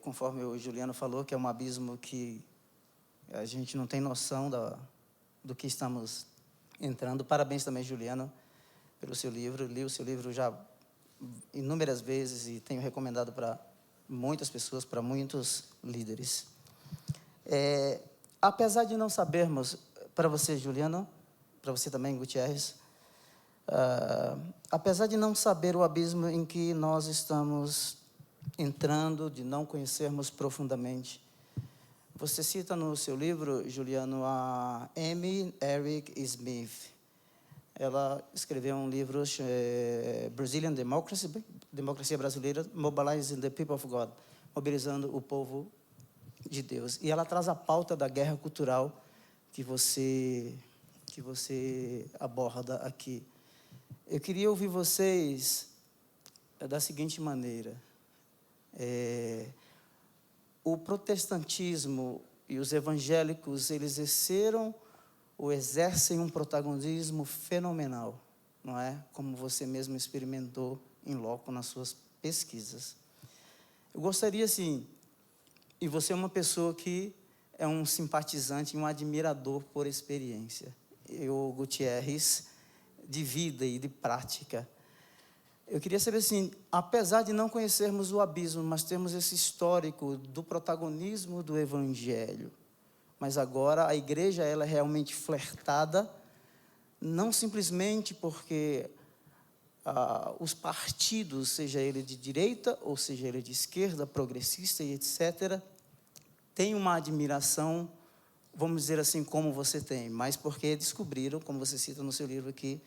conforme o Juliano falou, que é um abismo que a gente não tem noção do que estamos entrando. Parabéns também, Juliano, pelo seu livro. Li o seu livro já inúmeras vezes e tenho recomendado para muitas pessoas, para muitos líderes. Apesar de não sabermos, para você, Juliano, para você também, Gutierrez, apesar de não saber o abismo em que nós estamos entrando, de não conhecermos profundamente, você cita no seu livro, Juliano, a Amy Eric Smith. Ela escreveu um livro, Brazilian Democracy, Democracia Brasileira, Mobilizing the People of God, mobilizando o povo de Deus. E ela traz a pauta da guerra cultural que você aborda aqui. Eu queria ouvir vocês da seguinte maneira. O protestantismo e os evangélicos, eles exerceram ou exercem um protagonismo fenomenal, não é? Como você mesmo experimentou em loco nas suas pesquisas. Eu gostaria, assim, e você é uma pessoa que é um simpatizante, um admirador por experiência. Eu, Gutierrez, de vida e de prática. Eu queria saber, assim, apesar de não conhecermos o abismo, mas temos esse histórico do protagonismo do Evangelho, mas agora a igreja ela é realmente flertada, não simplesmente porque os partidos, seja ele de direita ou seja ele de esquerda, progressista e etc., têm uma admiração, vamos dizer assim, como você tem, mas porque descobriram, como você cita no seu livro aqui,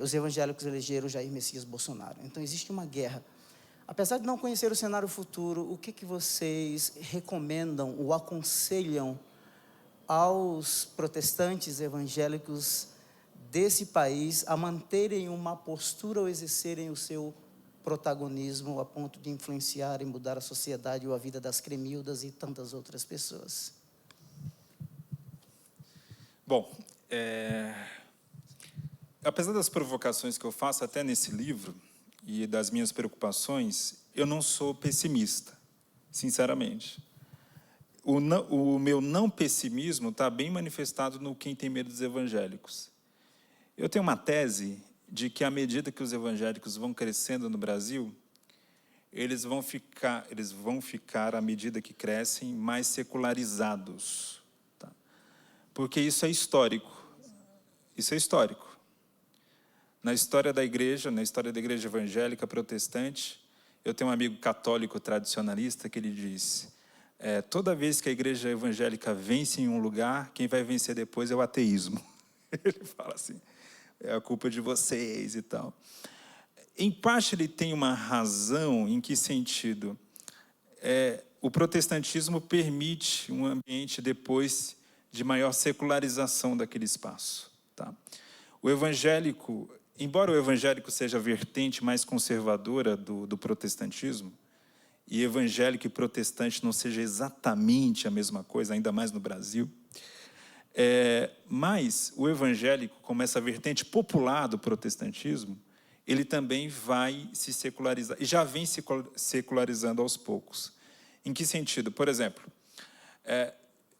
os evangélicos elegeram Jair Messias Bolsonaro. Então, existe uma guerra. Apesar de não conhecer o cenário futuro, o que vocês recomendam ou aconselham aos protestantes evangélicos desse país a manterem uma postura ou exercerem o seu protagonismo a ponto de influenciar e mudar a sociedade ou a vida das cremildas e tantas outras pessoas? Bom, apesar das provocações que eu faço até nesse livro e das minhas preocupações, eu não sou pessimista, sinceramente. O meu não pessimismo está bem manifestado no Quem Tem Medo dos Evangélicos. Eu tenho uma tese de que, à medida que os evangélicos vão crescendo no Brasil, eles vão ficar, à medida que crescem, mais secularizados. Tá? Porque isso é histórico. Isso é histórico. Na história da igreja evangélica protestante, eu tenho um amigo católico tradicionalista que ele diz: toda vez que a igreja evangélica vence em um lugar, quem vai vencer depois é o ateísmo. Ele fala assim, é a culpa de vocês e tal. Em parte, ele tem uma razão. Em que sentido? O protestantismo permite um ambiente depois de maior secularização daquele espaço. Tá? O evangélico, embora o evangélico seja a vertente mais conservadora do protestantismo, e evangélico e protestante não seja exatamente a mesma coisa, ainda mais no Brasil, mas o evangélico, como essa vertente popular do protestantismo, ele também vai se secularizar, e já vem se secularizando aos poucos. Em que sentido? Por exemplo,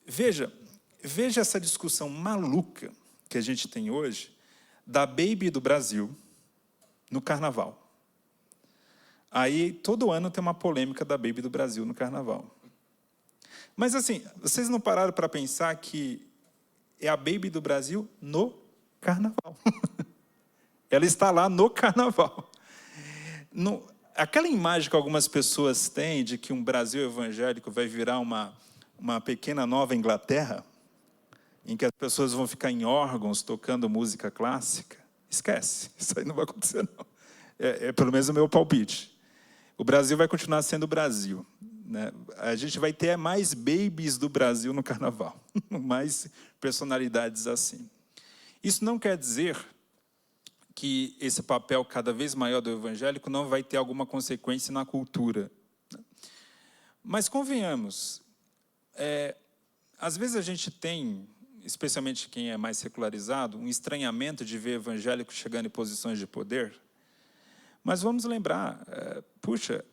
veja essa discussão maluca que a gente tem hoje da Baby do Brasil no Carnaval. Aí, todo ano tem uma polêmica da Baby do Brasil no Carnaval. Mas, assim, vocês não pararam para pensar que é a Baby do Brasil no Carnaval? Ela está lá no Carnaval. Aquela imagem que algumas pessoas têm de que um Brasil evangélico vai virar uma pequena Nova Inglaterra, em que as pessoas vão ficar em órgãos tocando música clássica, esquece, isso aí não vai acontecer, não. Pelo menos o meu palpite. O Brasil vai continuar sendo o Brasil, né? A gente vai ter mais babies do Brasil no Carnaval, mais personalidades assim. Isso não quer dizer que esse papel cada vez maior do evangélico não vai ter alguma consequência na cultura. Mas convenhamos, às vezes a gente tem, especialmente quem é mais secularizado, um estranhamento de ver evangélicos chegando em posições de poder. Mas vamos lembrar, puxa,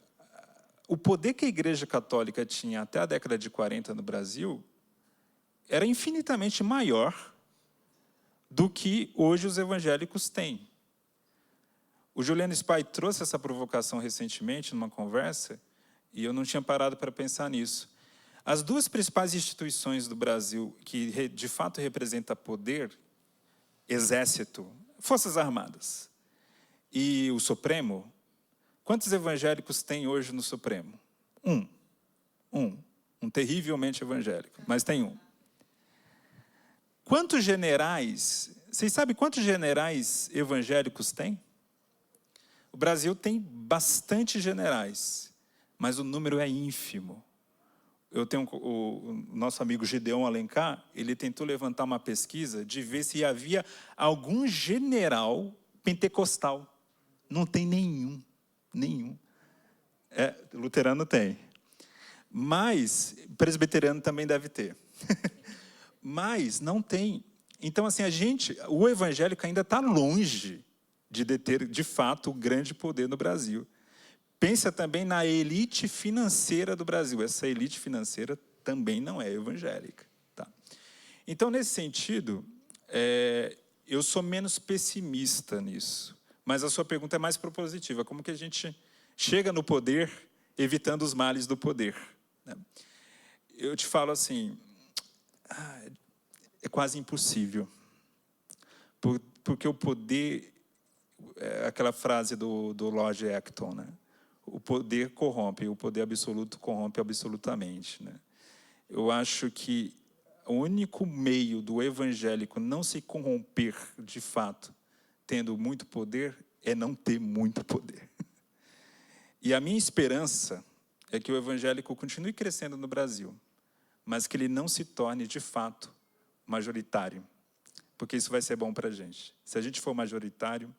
o poder que a Igreja Católica tinha até a década de 40 no Brasil era infinitamente maior do que hoje os evangélicos têm. O Juliano Spy trouxe essa provocação recentemente numa conversa, e eu não tinha parado para pensar nisso. As duas principais instituições do Brasil que de fato representam poder, Exército, Forças Armadas e o Supremo, quantos evangélicos tem hoje no Supremo? Um terrivelmente evangélico, mas tem um. Quantos generais, vocês sabem quantos generais evangélicos tem? O Brasil tem bastante generais, mas o número é ínfimo. Eu tenho o nosso amigo Gideon Alencar, ele tentou levantar uma pesquisa de ver se havia algum general pentecostal. Não tem nenhum. Luterano tem. Mas presbiteriano também deve ter. Mas não tem. Então, assim, o evangélico ainda está longe de deter, de fato, o grande poder no Brasil. Pensa também na elite financeira do Brasil. Essa elite financeira também não é evangélica. Tá? Então, nesse sentido, eu sou menos pessimista nisso. Mas a sua pergunta é mais propositiva. Como que a gente chega no poder evitando os males do poder? Né? Eu te falo assim, é quase impossível. Porque o poder, aquela frase do Lord Acton, né? O poder corrompe, o poder absoluto corrompe absolutamente. Né? Eu acho que o único meio do evangélico não se corromper de fato, tendo muito poder, é não ter muito poder. E a minha esperança é que o evangélico continue crescendo no Brasil, mas que ele não se torne, de fato, majoritário, porque isso vai ser bom para a gente. Se a gente for majoritário,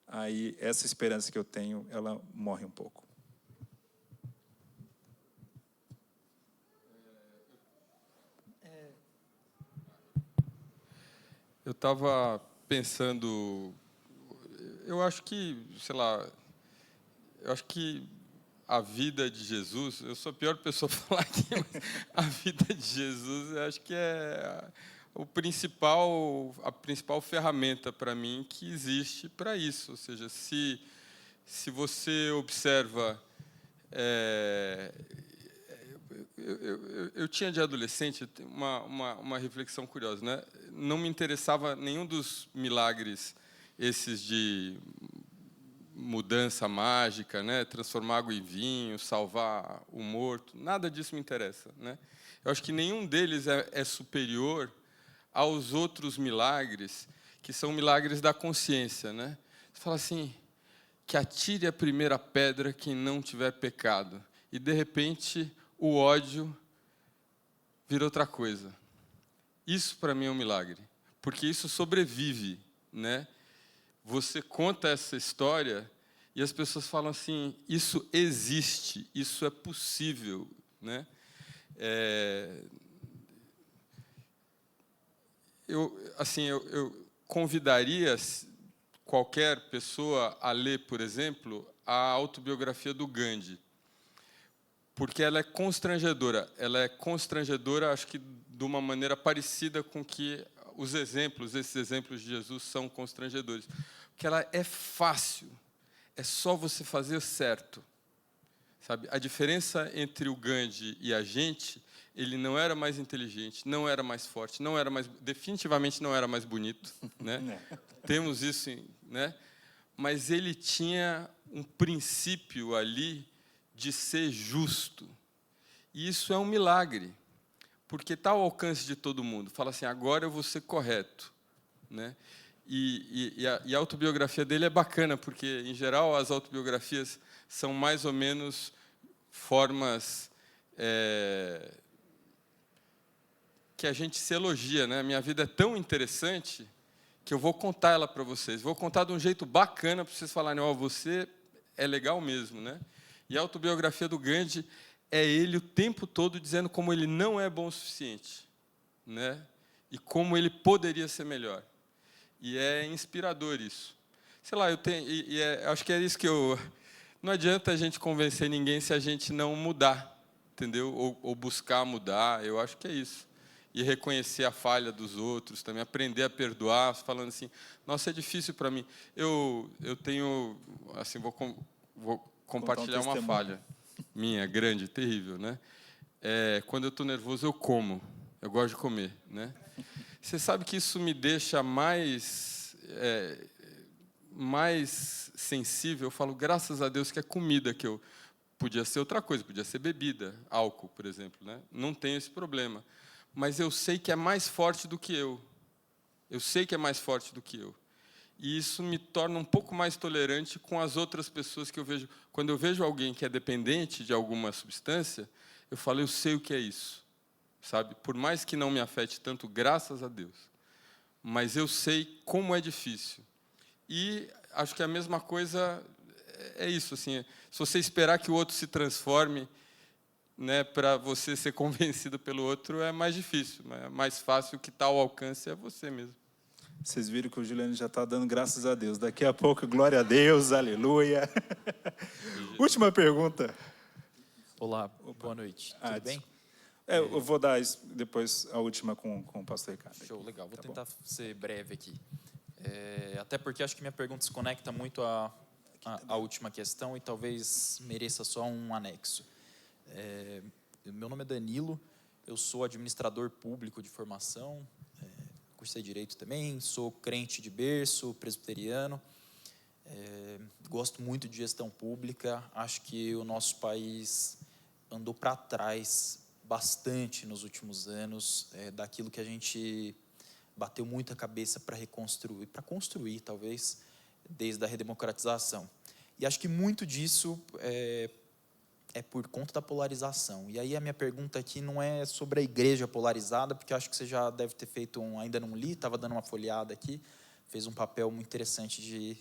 aí essa esperança que eu tenho, ela morre um pouco. Eu estava pensando, eu acho que, eu acho que a vida de Jesus, eu sou a pior pessoa para falar aqui, mas a vida de Jesus, eu acho que é a principal ferramenta para mim que existe para isso. Ou seja, se você observa Eu tinha de adolescente uma reflexão curiosa, né? Não me interessava nenhum dos milagres esses de mudança mágica, né? Transformar água em vinho, salvar o morto, nada disso me interessa, né? Eu acho que nenhum deles é superior aos outros milagres, que são milagres da consciência, né? Você fala assim, que atire a primeira pedra quem não tiver pecado. E, de repente, o ódio vira outra coisa. Isso, para mim, é um milagre. Porque isso sobrevive, né? Você conta essa história e as pessoas falam assim, isso existe, isso é possível, né? Eu convidaria qualquer pessoa a ler, por exemplo, a autobiografia do Gandhi, porque ela é constrangedora. Ela é constrangedora, acho que de uma maneira parecida com que esses exemplos de Jesus são constrangedores. Porque ela é fácil, é só você fazer certo. Sabe? A diferença entre o Gandhi e a gente, ele não era mais inteligente, não era mais forte, definitivamente não era mais bonito, né? Temos isso, né? Mas ele tinha um princípio ali de ser justo. E isso é um milagre, porque está ao alcance de todo mundo. Fala assim, agora eu vou ser correto, né? E a autobiografia dele é bacana, porque, em geral, as autobiografias são mais ou menos formas que a gente se elogia, né? Minha vida é tão interessante que eu vou contar ela para vocês. Vou contar de um jeito bacana para vocês falarem, ó, você é legal mesmo, né? E a autobiografia do Gandhi é ele o tempo todo dizendo como ele não é bom o suficiente, né? E como ele poderia ser melhor. E é inspirador isso. Sei lá, acho que é isso que não adianta a gente convencer ninguém se a gente não mudar, entendeu? Ou buscar mudar, eu acho que é isso. E reconhecer a falha dos outros, também aprender a perdoar, falando assim, nossa, é difícil para mim. Eu tenho, assim, vou compartilhar uma falha minha, grande, terrível, né? Quando eu estou nervoso, eu como. Eu gosto de comer, né? Você sabe que isso me deixa mais sensível. Eu falo, graças a Deus que é comida que eu... Podia ser outra coisa, podia ser bebida, álcool, por exemplo, né? Não tenho esse problema. Mas eu sei que é mais forte do que eu. Eu sei que é mais forte do que eu. E isso me torna um pouco mais tolerante com as outras pessoas que eu vejo. Quando eu vejo alguém que é dependente de alguma substância, eu falo, eu sei o que é isso, sabe? Por mais que não me afete tanto, graças a Deus. Mas eu sei como é difícil. E acho que a mesma coisa é isso, assim, se você esperar que o outro se transforme, né, para você ser convencido pelo outro, é mais difícil. É mais fácil, o que está ao alcance é você mesmo. Vocês viram que o Juliano já está dando graças a Deus. Daqui a pouco, glória a Deus, aleluia. Última pergunta. Olá, boa noite. Tudo bem? Eu vou dar depois a última com o pastor Ricardo. Show, legal. Vou tentar ser breve aqui. Até porque acho que minha pergunta se conecta muito à última questão e talvez mereça só um anexo. Meu nome é Danilo, eu sou administrador público de formação, cursei Direito também, sou crente de berço, presbiteriano, gosto muito de gestão pública, acho que o nosso país andou para trás bastante nos últimos anos, daquilo que a gente bateu muito a cabeça para reconstruir, para construir, talvez, desde a redemocratização. E acho que muito disso é por conta da polarização. E aí a minha pergunta aqui não é sobre a igreja polarizada, porque acho que você já deve ter feito ainda não li, estava dando uma folheada aqui, fez um papel muito interessante de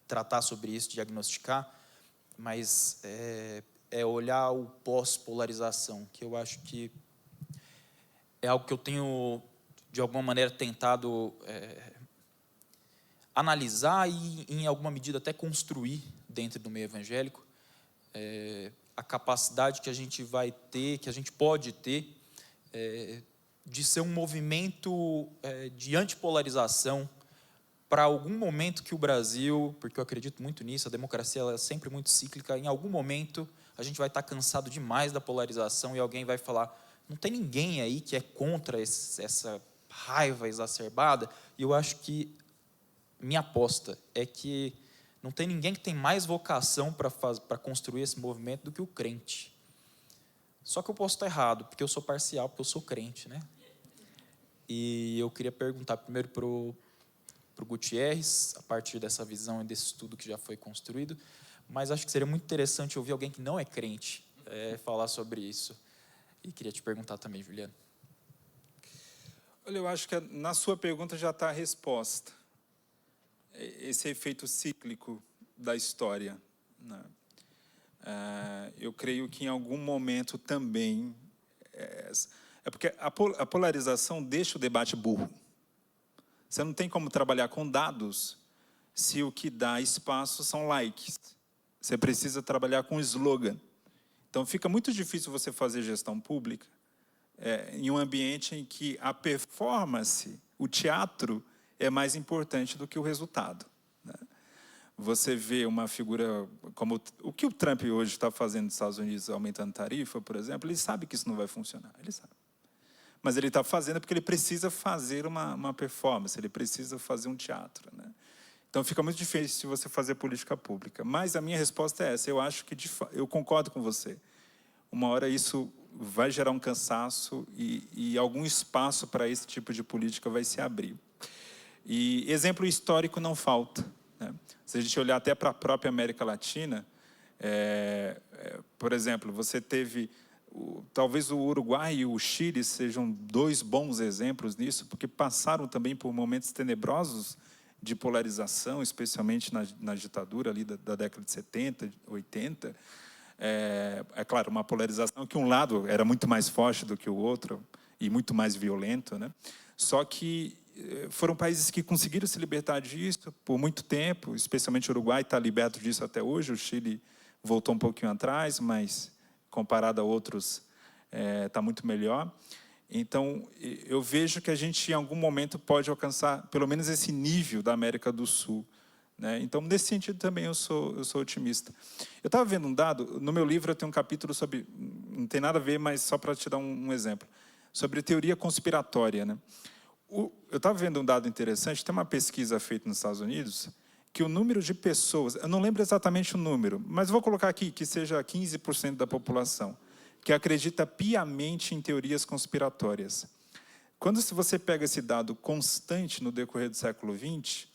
tratar sobre isso, diagnosticar, mas olhar o pós-polarização, que eu acho que é algo que eu tenho, de alguma maneira, tentado analisar e, em alguma medida, até construir dentro do meio evangélico, a capacidade que a gente vai ter, que a gente pode ter, de ser um movimento de antipolarização para algum momento que o Brasil, porque eu acredito muito nisso, a democracia ela é sempre muito cíclica, em algum momento a gente vai estar cansado demais da polarização e alguém vai falar, não tem ninguém aí que é contra essa raiva exacerbada? E eu acho que minha aposta é que não tem ninguém que tem mais vocação para construir esse movimento do que o crente. Só que eu posso estar errado, porque eu sou parcial, porque eu sou crente, né? E eu queria perguntar primeiro para o Gutierrez, a partir dessa visão e desse estudo que já foi construído, mas acho que seria muito interessante ouvir alguém que não é crente falar sobre isso. E queria te perguntar também, Juliano. Olha, eu acho que na sua pergunta já está a resposta. Esse efeito cíclico da história, né? Eu creio que em algum momento também... É porque a polarização deixa o debate burro. Você não tem como trabalhar com dados se o que dá espaço são likes. Você precisa trabalhar com slogan. Então, fica muito difícil você fazer gestão pública em um ambiente em que a performance, o teatro, é mais importante do que o resultado, né? Você vê uma figura como o que o Trump hoje está fazendo nos Estados Unidos, aumentando tarifa, por exemplo, ele sabe que isso não vai funcionar, ele sabe. Mas ele está fazendo porque ele precisa fazer uma performance, ele precisa fazer um teatro, né? Então, fica muito difícil você fazer política pública. Mas a minha resposta é essa, eu acho que, eu concordo com você. Uma hora isso vai gerar um cansaço e algum espaço para esse tipo de política vai se abrir. E exemplo histórico não falta, né? Se a gente olhar até para a própria América Latina, por exemplo, você teve... Talvez o Uruguai e o Chile sejam dois bons exemplos nisso, porque passaram também por momentos tenebrosos de polarização, especialmente na ditadura ali da década de 70, 80. É claro, uma polarização que um lado era muito mais forte do que o outro e muito mais violento, né? Só que foram países que conseguiram se libertar disso por muito tempo, especialmente o Uruguai está liberto disso até hoje, o Chile voltou um pouquinho atrás, mas comparado a outros está muito melhor. Então, eu vejo que a gente, em algum momento, pode alcançar pelo menos esse nível da América do Sul, né? Então, nesse sentido, também eu sou otimista. Eu estava vendo um dado, no meu livro eu tenho um capítulo sobre, não tem nada a ver, mas só para te dar um exemplo, sobre teoria conspiratória, né? Eu estava vendo um dado interessante, tem uma pesquisa feita nos Estados Unidos, que o número de pessoas, eu não lembro exatamente o número, mas vou colocar aqui que seja 15% da população, que acredita piamente em teorias conspiratórias. Quando você pega esse dado constante no decorrer do século XX,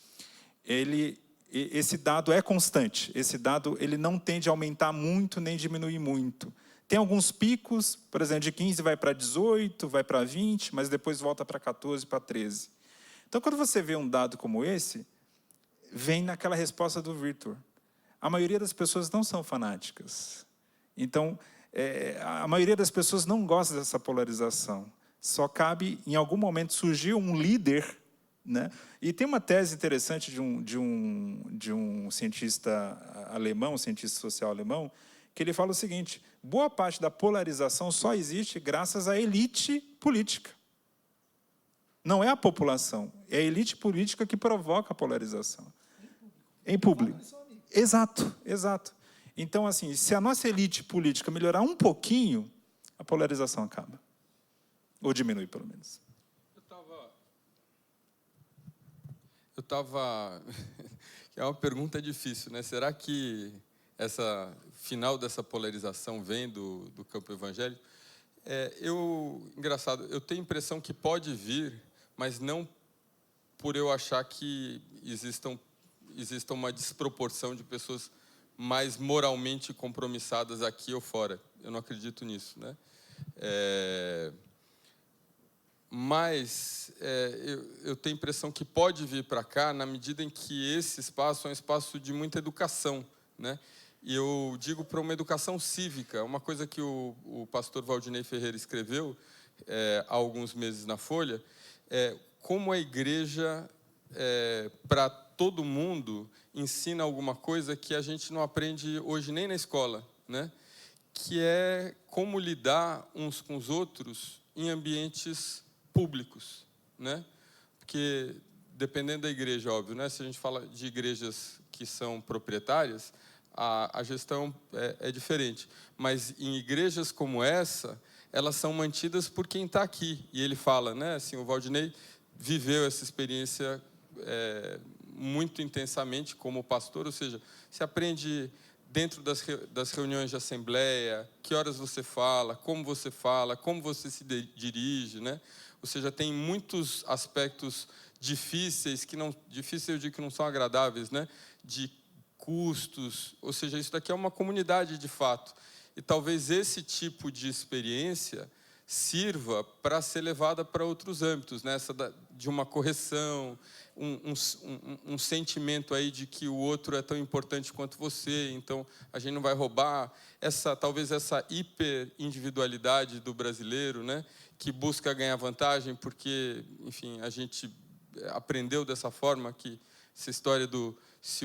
esse dado é constante. Esse dado ele não tende a aumentar muito nem diminuir muito. Tem alguns picos, por exemplo, de 15 vai para 18, vai para 20, mas depois volta para 14, para 13. Então, quando você vê um dado como esse, vem naquela resposta do Victor. A maioria das pessoas não são fanáticas. Então, a maioria das pessoas não gosta dessa polarização. Só cabe, em algum momento, surgir um líder, né? E tem uma tese interessante de um cientista alemão, um cientista social alemão, que ele fala o seguinte: boa parte da polarização só existe graças à elite política. Não é a população, é a elite política que provoca a polarização. Em público. Exato, exato. Então, assim, se a nossa elite política melhorar um pouquinho, a polarização acaba. Ou diminui, pelo menos. Eu estava... É uma pergunta difícil, né? Será que essa final dessa polarização vem do campo evangélico? Engraçado, eu tenho a impressão que pode vir, mas não por eu achar que exista uma desproporção de pessoas mais moralmente compromissadas aqui ou fora. Eu não acredito nisso, né? Mas eu tenho a impressão que pode vir para cá na medida em que esse espaço é um espaço de muita educação, né? E eu digo para uma educação cívica, uma coisa que o pastor Valdinei Ferreira escreveu há alguns meses na Folha, como a igreja, para todo mundo, ensina alguma coisa que a gente não aprende hoje nem na escola, né? Que é como lidar uns com os outros em ambientes públicos, né? Porque, dependendo da igreja, óbvio, né? Se a gente fala de igrejas que são proprietárias, a gestão é diferente. Mas em igrejas como essa, elas são mantidas por quem está aqui. E ele fala, né? Assim, o Valdinei viveu essa experiência muito intensamente como pastor, ou seja, se aprende dentro das reuniões de assembleia, que horas você fala, como você se dirige, né? Ou seja, tem muitos aspectos difíceis, difíceis eu digo que não são agradáveis, né? De custos, ou seja, isso daqui é uma comunidade de fato. E talvez esse tipo de experiência sirva para ser levada para outros âmbitos, né? De uma correção, um sentimento aí de que o outro é tão importante quanto você, então a gente não vai roubar. Talvez essa hiperindividualidade do brasileiro, né? Que busca ganhar vantagem porque, enfim, a gente aprendeu dessa forma que essa história do se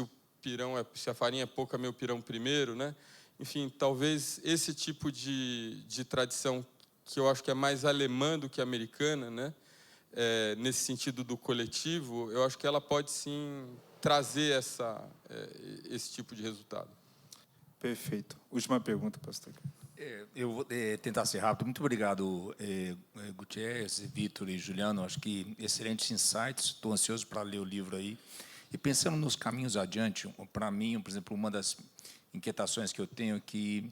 a farinha é pouca, meu pirão primeiro, né? Enfim, talvez esse tipo de tradição que eu acho que é mais alemã do que americana, né? Nesse sentido do coletivo, eu acho que ela pode sim trazer esse tipo de resultado. Perfeito. Última pergunta, pastor. Eu vou tentar ser rápido. Muito obrigado, Gutierrez, Vitor e Juliano. Acho que excelentes insights. Estou ansioso para ler o livro aí. E pensando nos caminhos adiante, para mim, por exemplo, uma das inquietações que eu tenho é que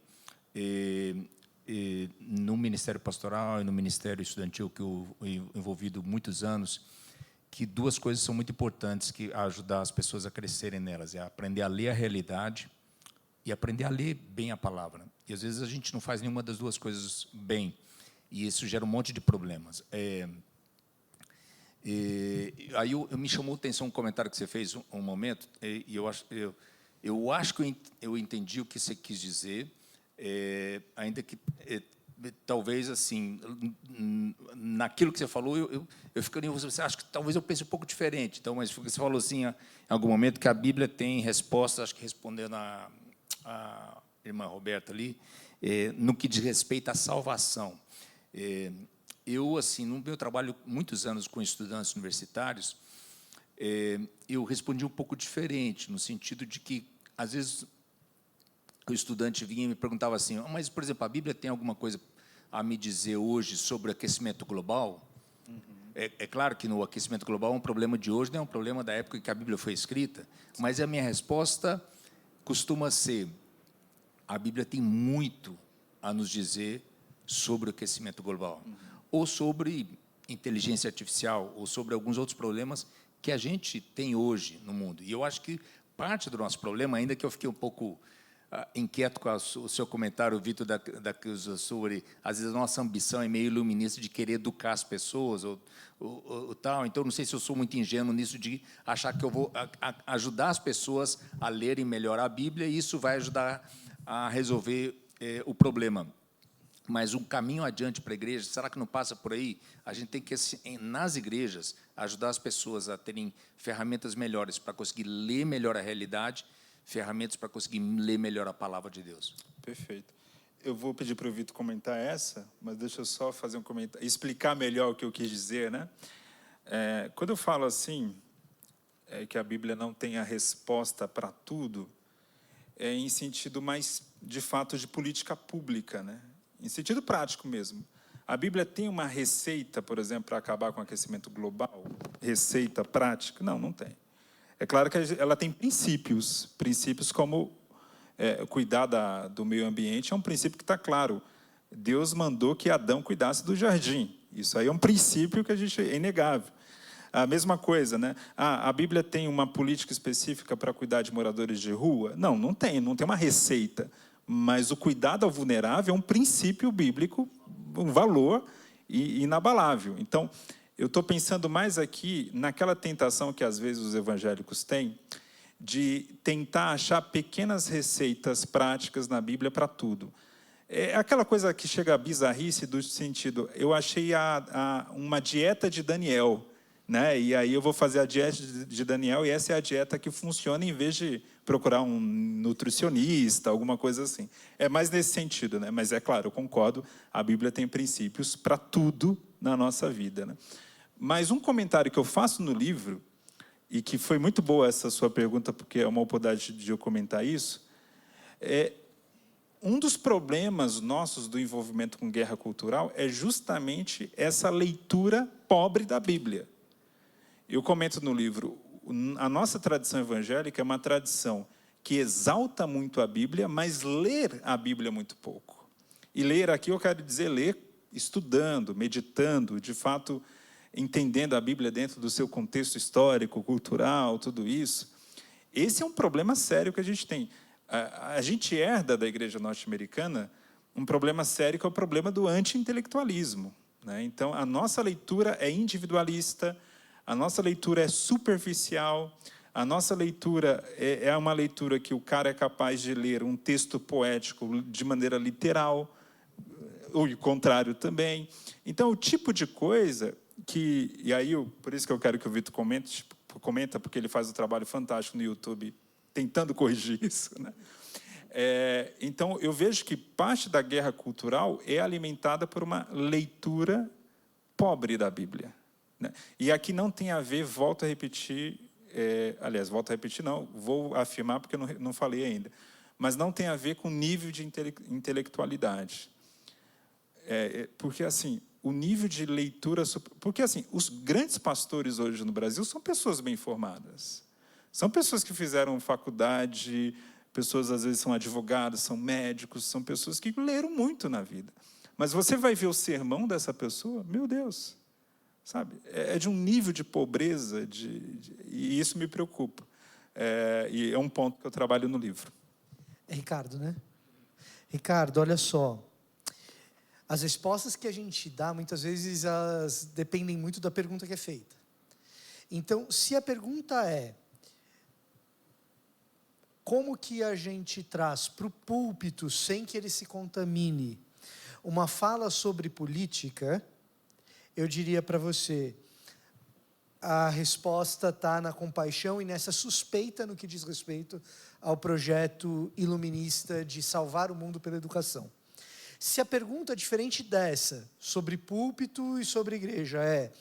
no Ministério Pastoral e no Ministério Estudantil, que eu envolvido muitos anos, que duas coisas são muito importantes que ajudar as pessoas a crescerem nelas: é aprender a ler a realidade e aprender a ler bem a palavra. E às vezes a gente não faz nenhuma das duas coisas bem, e isso gera um monte de problemas. Aí me chamou a atenção um comentário que você fez um momento, e eu acho que eu entendi o que você quis dizer, ainda que talvez assim, naquilo que você falou, eu ficaria, você acha que talvez eu pense um pouco diferente. Então, mas você falou assim, em algum momento, que a Bíblia tem respostas, acho que respondendo a irmã Roberta ali, no que diz respeito à salvação. Eu, assim, no meu trabalho, muitos anos com estudantes universitários, eu respondi um pouco diferente, no sentido de que, às vezes, o estudante vinha e me perguntava assim: mas, por exemplo, a Bíblia tem alguma coisa a me dizer hoje sobre aquecimento global? Uhum. É claro que no aquecimento global é um problema de hoje, não é um problema da época em que a Bíblia foi escrita, mas a minha resposta costuma ser: a Bíblia tem muito a nos dizer sobre o aquecimento global, ou sobre inteligência artificial, ou sobre alguns outros problemas que a gente tem hoje no mundo. E eu acho que parte do nosso problema, ainda que eu fiquei um pouco inquieto com o seu comentário, Vitor, sobre, às vezes, a nossa ambição é meio iluminista de querer educar as pessoas, ou tal. Então, não sei se eu sou muito ingênuo nisso de achar que eu vou ajudar as pessoas a lerem melhor a Bíblia, e isso vai ajudar a resolver o problema. Mas um caminho adiante para a igreja, será que não passa por aí? A gente tem que, nas igrejas, ajudar as pessoas a terem ferramentas melhores para conseguir ler melhor a realidade, ferramentas para conseguir ler melhor a palavra de Deus. Perfeito. Eu vou pedir para o Vitor comentar essa, mas deixa eu só fazer um comentário, explicar melhor o que eu quis dizer, né? Quando eu falo assim, que a Bíblia não tem a resposta para tudo, é em sentido mais, de fato, de política pública, né? Em sentido prático mesmo. A Bíblia tem uma receita, por exemplo, para acabar com o aquecimento global? Receita prática? Não, não tem. É claro que ela tem princípios como cuidar do meio ambiente, é um princípio que está claro. Deus mandou que Adão cuidasse do jardim. Isso aí é um princípio que é inegável. A mesma coisa, né? A Bíblia tem uma política específica para cuidar de moradores de rua? Não, não tem uma receita. Mas o cuidado ao vulnerável é um princípio bíblico, um valor inabalável. Então, eu estou pensando mais aqui naquela tentação que, às vezes, os evangélicos têm de tentar achar pequenas receitas práticas na Bíblia para tudo. É aquela coisa que chega a bizarrice do sentido, eu achei uma dieta de Daniel, né? E aí eu vou fazer a dieta de Daniel e essa é a dieta que funciona em vez de procurar um nutricionista, alguma coisa assim. É mais nesse sentido, né? Mas é claro, eu concordo, a Bíblia tem princípios para tudo na nossa vida, né? Mas um comentário que eu faço no livro, e que foi muito boa essa sua pergunta, porque é uma oportunidade de eu comentar isso, Um dos problemas nossos do envolvimento com guerra cultural é justamente essa leitura pobre da Bíblia. Eu comento no livro, a nossa tradição evangélica é uma tradição que exalta muito a Bíblia, mas ler a Bíblia muito pouco. E ler aqui eu quero dizer ler estudando, meditando, de fato entendendo a Bíblia dentro do seu contexto histórico, cultural, tudo isso. Esse é um problema sério que a gente tem. A gente herda da igreja norte-americana um problema sério, que é o problema do anti-intelectualismo, né? Então, a nossa leitura é individualista, a nossa leitura é superficial, a nossa leitura é uma leitura que o cara é capaz de ler um texto poético de maneira literal, ou o contrário também. Então, o tipo de coisa que... E aí, por isso que eu quero que o Vitor comenta, porque ele faz um trabalho fantástico no YouTube, tentando corrigir isso, né? Então, eu vejo que parte da guerra cultural é alimentada por uma leitura pobre da Bíblia, né? E aqui não tem a ver, volto a repetir, aliás, volto a repetir não, vou afirmar porque eu não falei ainda, mas não tem a ver com nível de intelectualidade. Porque, assim, o nível de leitura... Porque, assim, os grandes pastores hoje no Brasil são pessoas bem formadas. São pessoas que fizeram faculdade, pessoas, às vezes, são advogados, são médicos, são pessoas que leram muito na vida. Mas você vai ver o sermão dessa pessoa, meu Deus, sabe? É de um nível de pobreza, e isso me preocupa. E é um ponto que eu trabalho no livro. É Ricardo, né? Ricardo, olha só. As respostas que a gente dá, muitas vezes, elas dependem muito da pergunta que é feita. Então, se a pergunta é como que a gente traz para o púlpito, sem que ele se contamine, uma fala sobre política, eu diria para você, a resposta está na compaixão e nessa suspeita no que diz respeito ao projeto iluminista de salvar o mundo pela educação. Se a pergunta diferente dessa, sobre púlpito e sobre igreja, é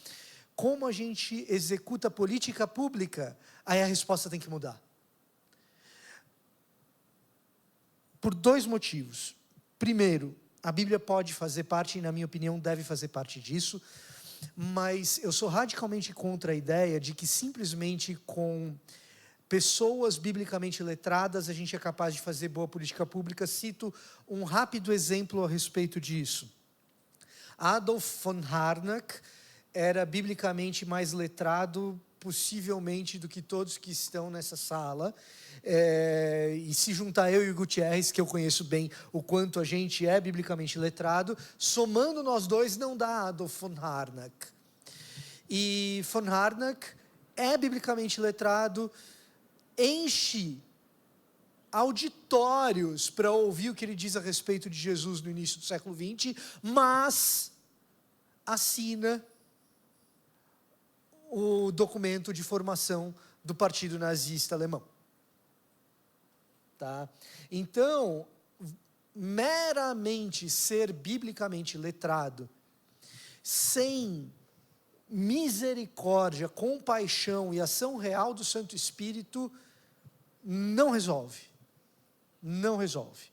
como a gente executa política pública, aí a resposta tem que mudar. Por dois motivos. Primeiro, a Bíblia pode fazer parte, e na minha opinião deve fazer parte disso, mas eu sou radicalmente contra a ideia de que simplesmente com pessoas biblicamente letradas a gente é capaz de fazer boa política pública. Cito um rápido exemplo a respeito disso. Adolf von Harnack era biblicamente mais letrado, possivelmente, do que todos que estão nessa sala. E se juntar eu e o Gutierrez, que eu conheço bem o quanto a gente é biblicamente letrado, somando nós dois não dá Adolf von Harnack. E von Harnack é biblicamente letrado, enche auditórios para ouvir o que ele diz a respeito de Jesus no início do século XX, mas assina o documento de formação do Partido Nazista Alemão. Tá? Então, meramente ser biblicamente letrado, sem misericórdia, compaixão e ação real do Santo Espírito, não resolve. Não resolve.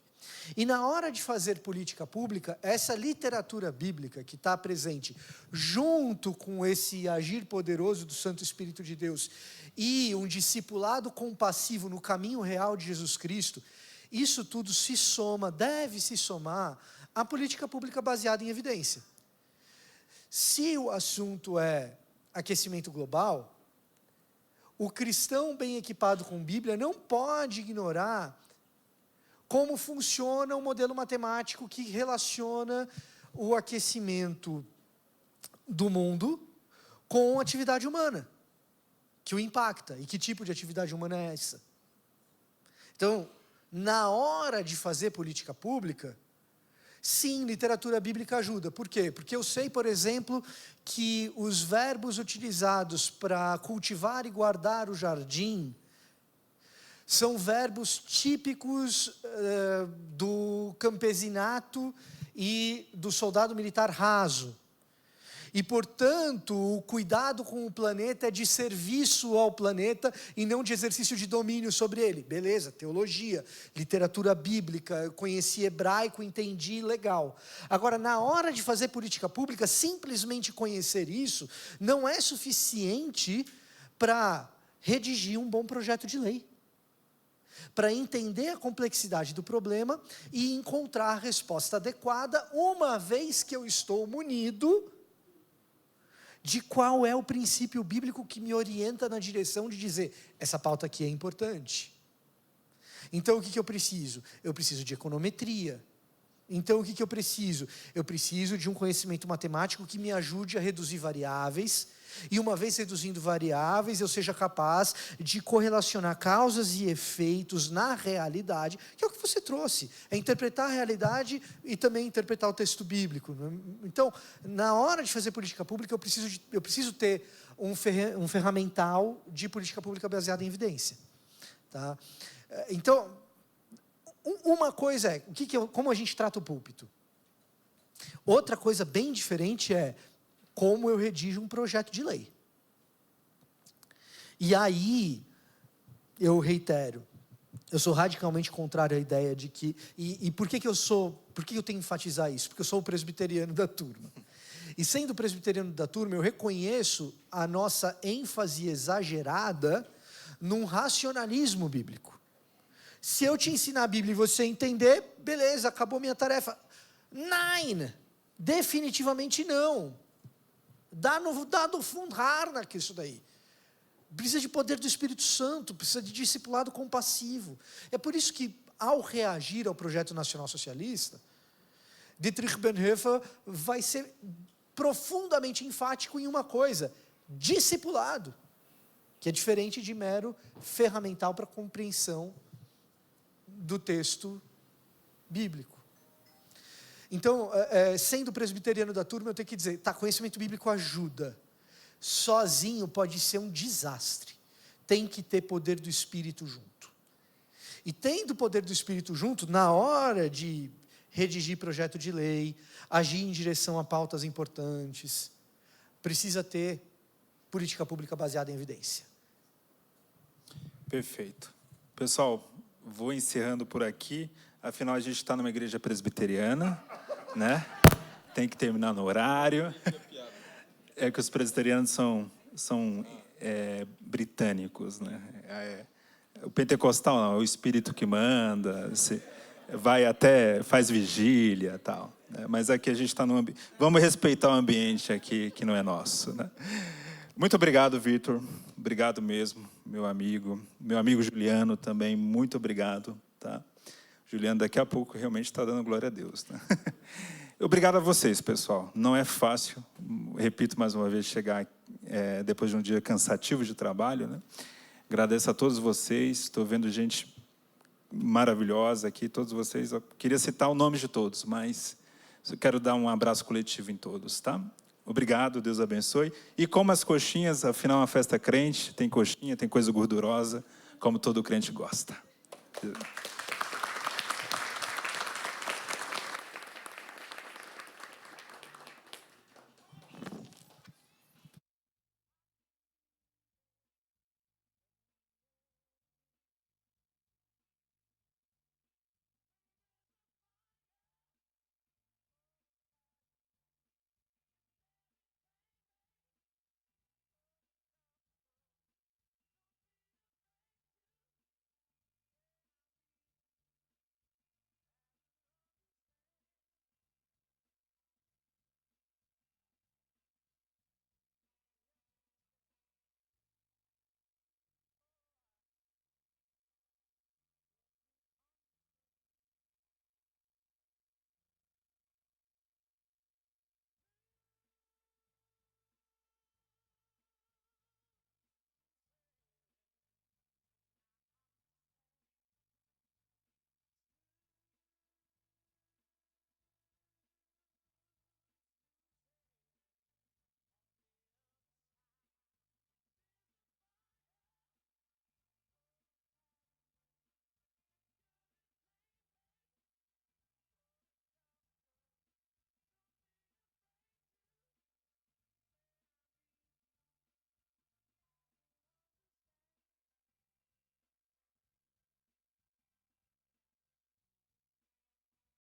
E na hora de fazer política pública, essa literatura bíblica que está presente, junto com esse agir poderoso do Santo Espírito de Deus, e um discipulado compassivo no caminho real de Jesus Cristo, isso tudo se soma, deve se somar à política pública baseada em evidência. Se o assunto é aquecimento global, o cristão bem equipado com Bíblia não pode ignorar como funciona o modelo matemático que relaciona o aquecimento do mundo com a atividade humana, que o impacta. E que tipo de atividade humana é essa? Então, na hora de fazer política pública, sim, literatura bíblica ajuda. Por quê? Porque eu sei, por exemplo, que os verbos utilizados para cultivar e guardar o jardim são verbos típicos do campesinato e do soldado militar raso. E, portanto, o cuidado com o planeta é de serviço ao planeta e não de exercício de domínio sobre ele. Beleza, teologia, literatura bíblica, eu conheci hebraico, entendi, legal. Agora, na hora de fazer política pública, simplesmente conhecer isso não é suficiente para redigir um bom projeto de lei. Para entender a complexidade do problema e encontrar a resposta adequada, uma vez que eu estou munido de qual é o princípio bíblico que me orienta na direção de dizer, essa pauta aqui é importante. Então, o que eu preciso? Eu preciso de econometria. Então, o que eu preciso? Eu preciso de um conhecimento matemático que me ajude a reduzir variáveis, e uma vez reduzindo variáveis, eu seja capaz de correlacionar causas e efeitos na realidade, que é o que você trouxe, é interpretar a realidade e também interpretar o texto bíblico. Então, na hora de fazer política pública, eu preciso ter um ferramental de política pública baseada em evidência. Tá? Então, uma coisa é, como a gente trata o púlpito. Outra coisa bem diferente é como eu redijo um projeto de lei. E aí, eu reitero, eu sou radicalmente contrário à ideia de que... E por que eu tenho que enfatizar isso? Porque eu sou o presbiteriano da turma. E sendo presbiteriano da turma, eu reconheço a nossa ênfase exagerada num racionalismo bíblico. Se eu te ensinar a Bíblia e você entender, beleza, acabou minha tarefa. Nein, definitivamente não. Dá no fundar que isso daí. Precisa de poder do Espírito Santo, precisa de discipulado compassivo. É por isso que, ao reagir ao projeto nacional socialista, Dietrich Bonhoeffer vai ser profundamente enfático em uma coisa: discipulado, que é diferente de mero ferramental para a compreensão do texto bíblico. Então, sendo presbiteriano da turma, eu tenho que dizer, conhecimento bíblico ajuda. Sozinho pode ser um desastre. Tem que ter poder do Espírito junto. E tendo o poder do Espírito junto, na hora de redigir projeto de lei, agir em direção a pautas importantes, precisa ter política pública baseada em evidência. Perfeito. Pessoal, vou encerrando por aqui. Afinal, a gente está numa igreja presbiteriana, né? Tem que terminar no horário. É que os presbiterianos são britânicos, né? O pentecostal não, é o espírito que manda, vai até, faz vigília e tal. Né? Mas aqui a gente está num ambiente... Vamos respeitar o ambiente aqui, que não é nosso, né? Muito obrigado, Vitor. Obrigado mesmo, meu amigo. Meu amigo Juliano também, muito obrigado, tá? Juliano, daqui a pouco, realmente está dando glória a Deus. Né? Obrigado a vocês, pessoal. Não é fácil, repito mais uma vez, chegar depois de um dia cansativo de trabalho. Né? Agradeço a todos vocês. Estou vendo gente maravilhosa aqui, todos vocês. Eu queria citar o nome de todos, mas eu quero dar um abraço coletivo em todos. Tá? Obrigado, Deus abençoe. E como as coxinhas, afinal é uma festa crente, tem coxinha, tem coisa gordurosa, como todo crente gosta.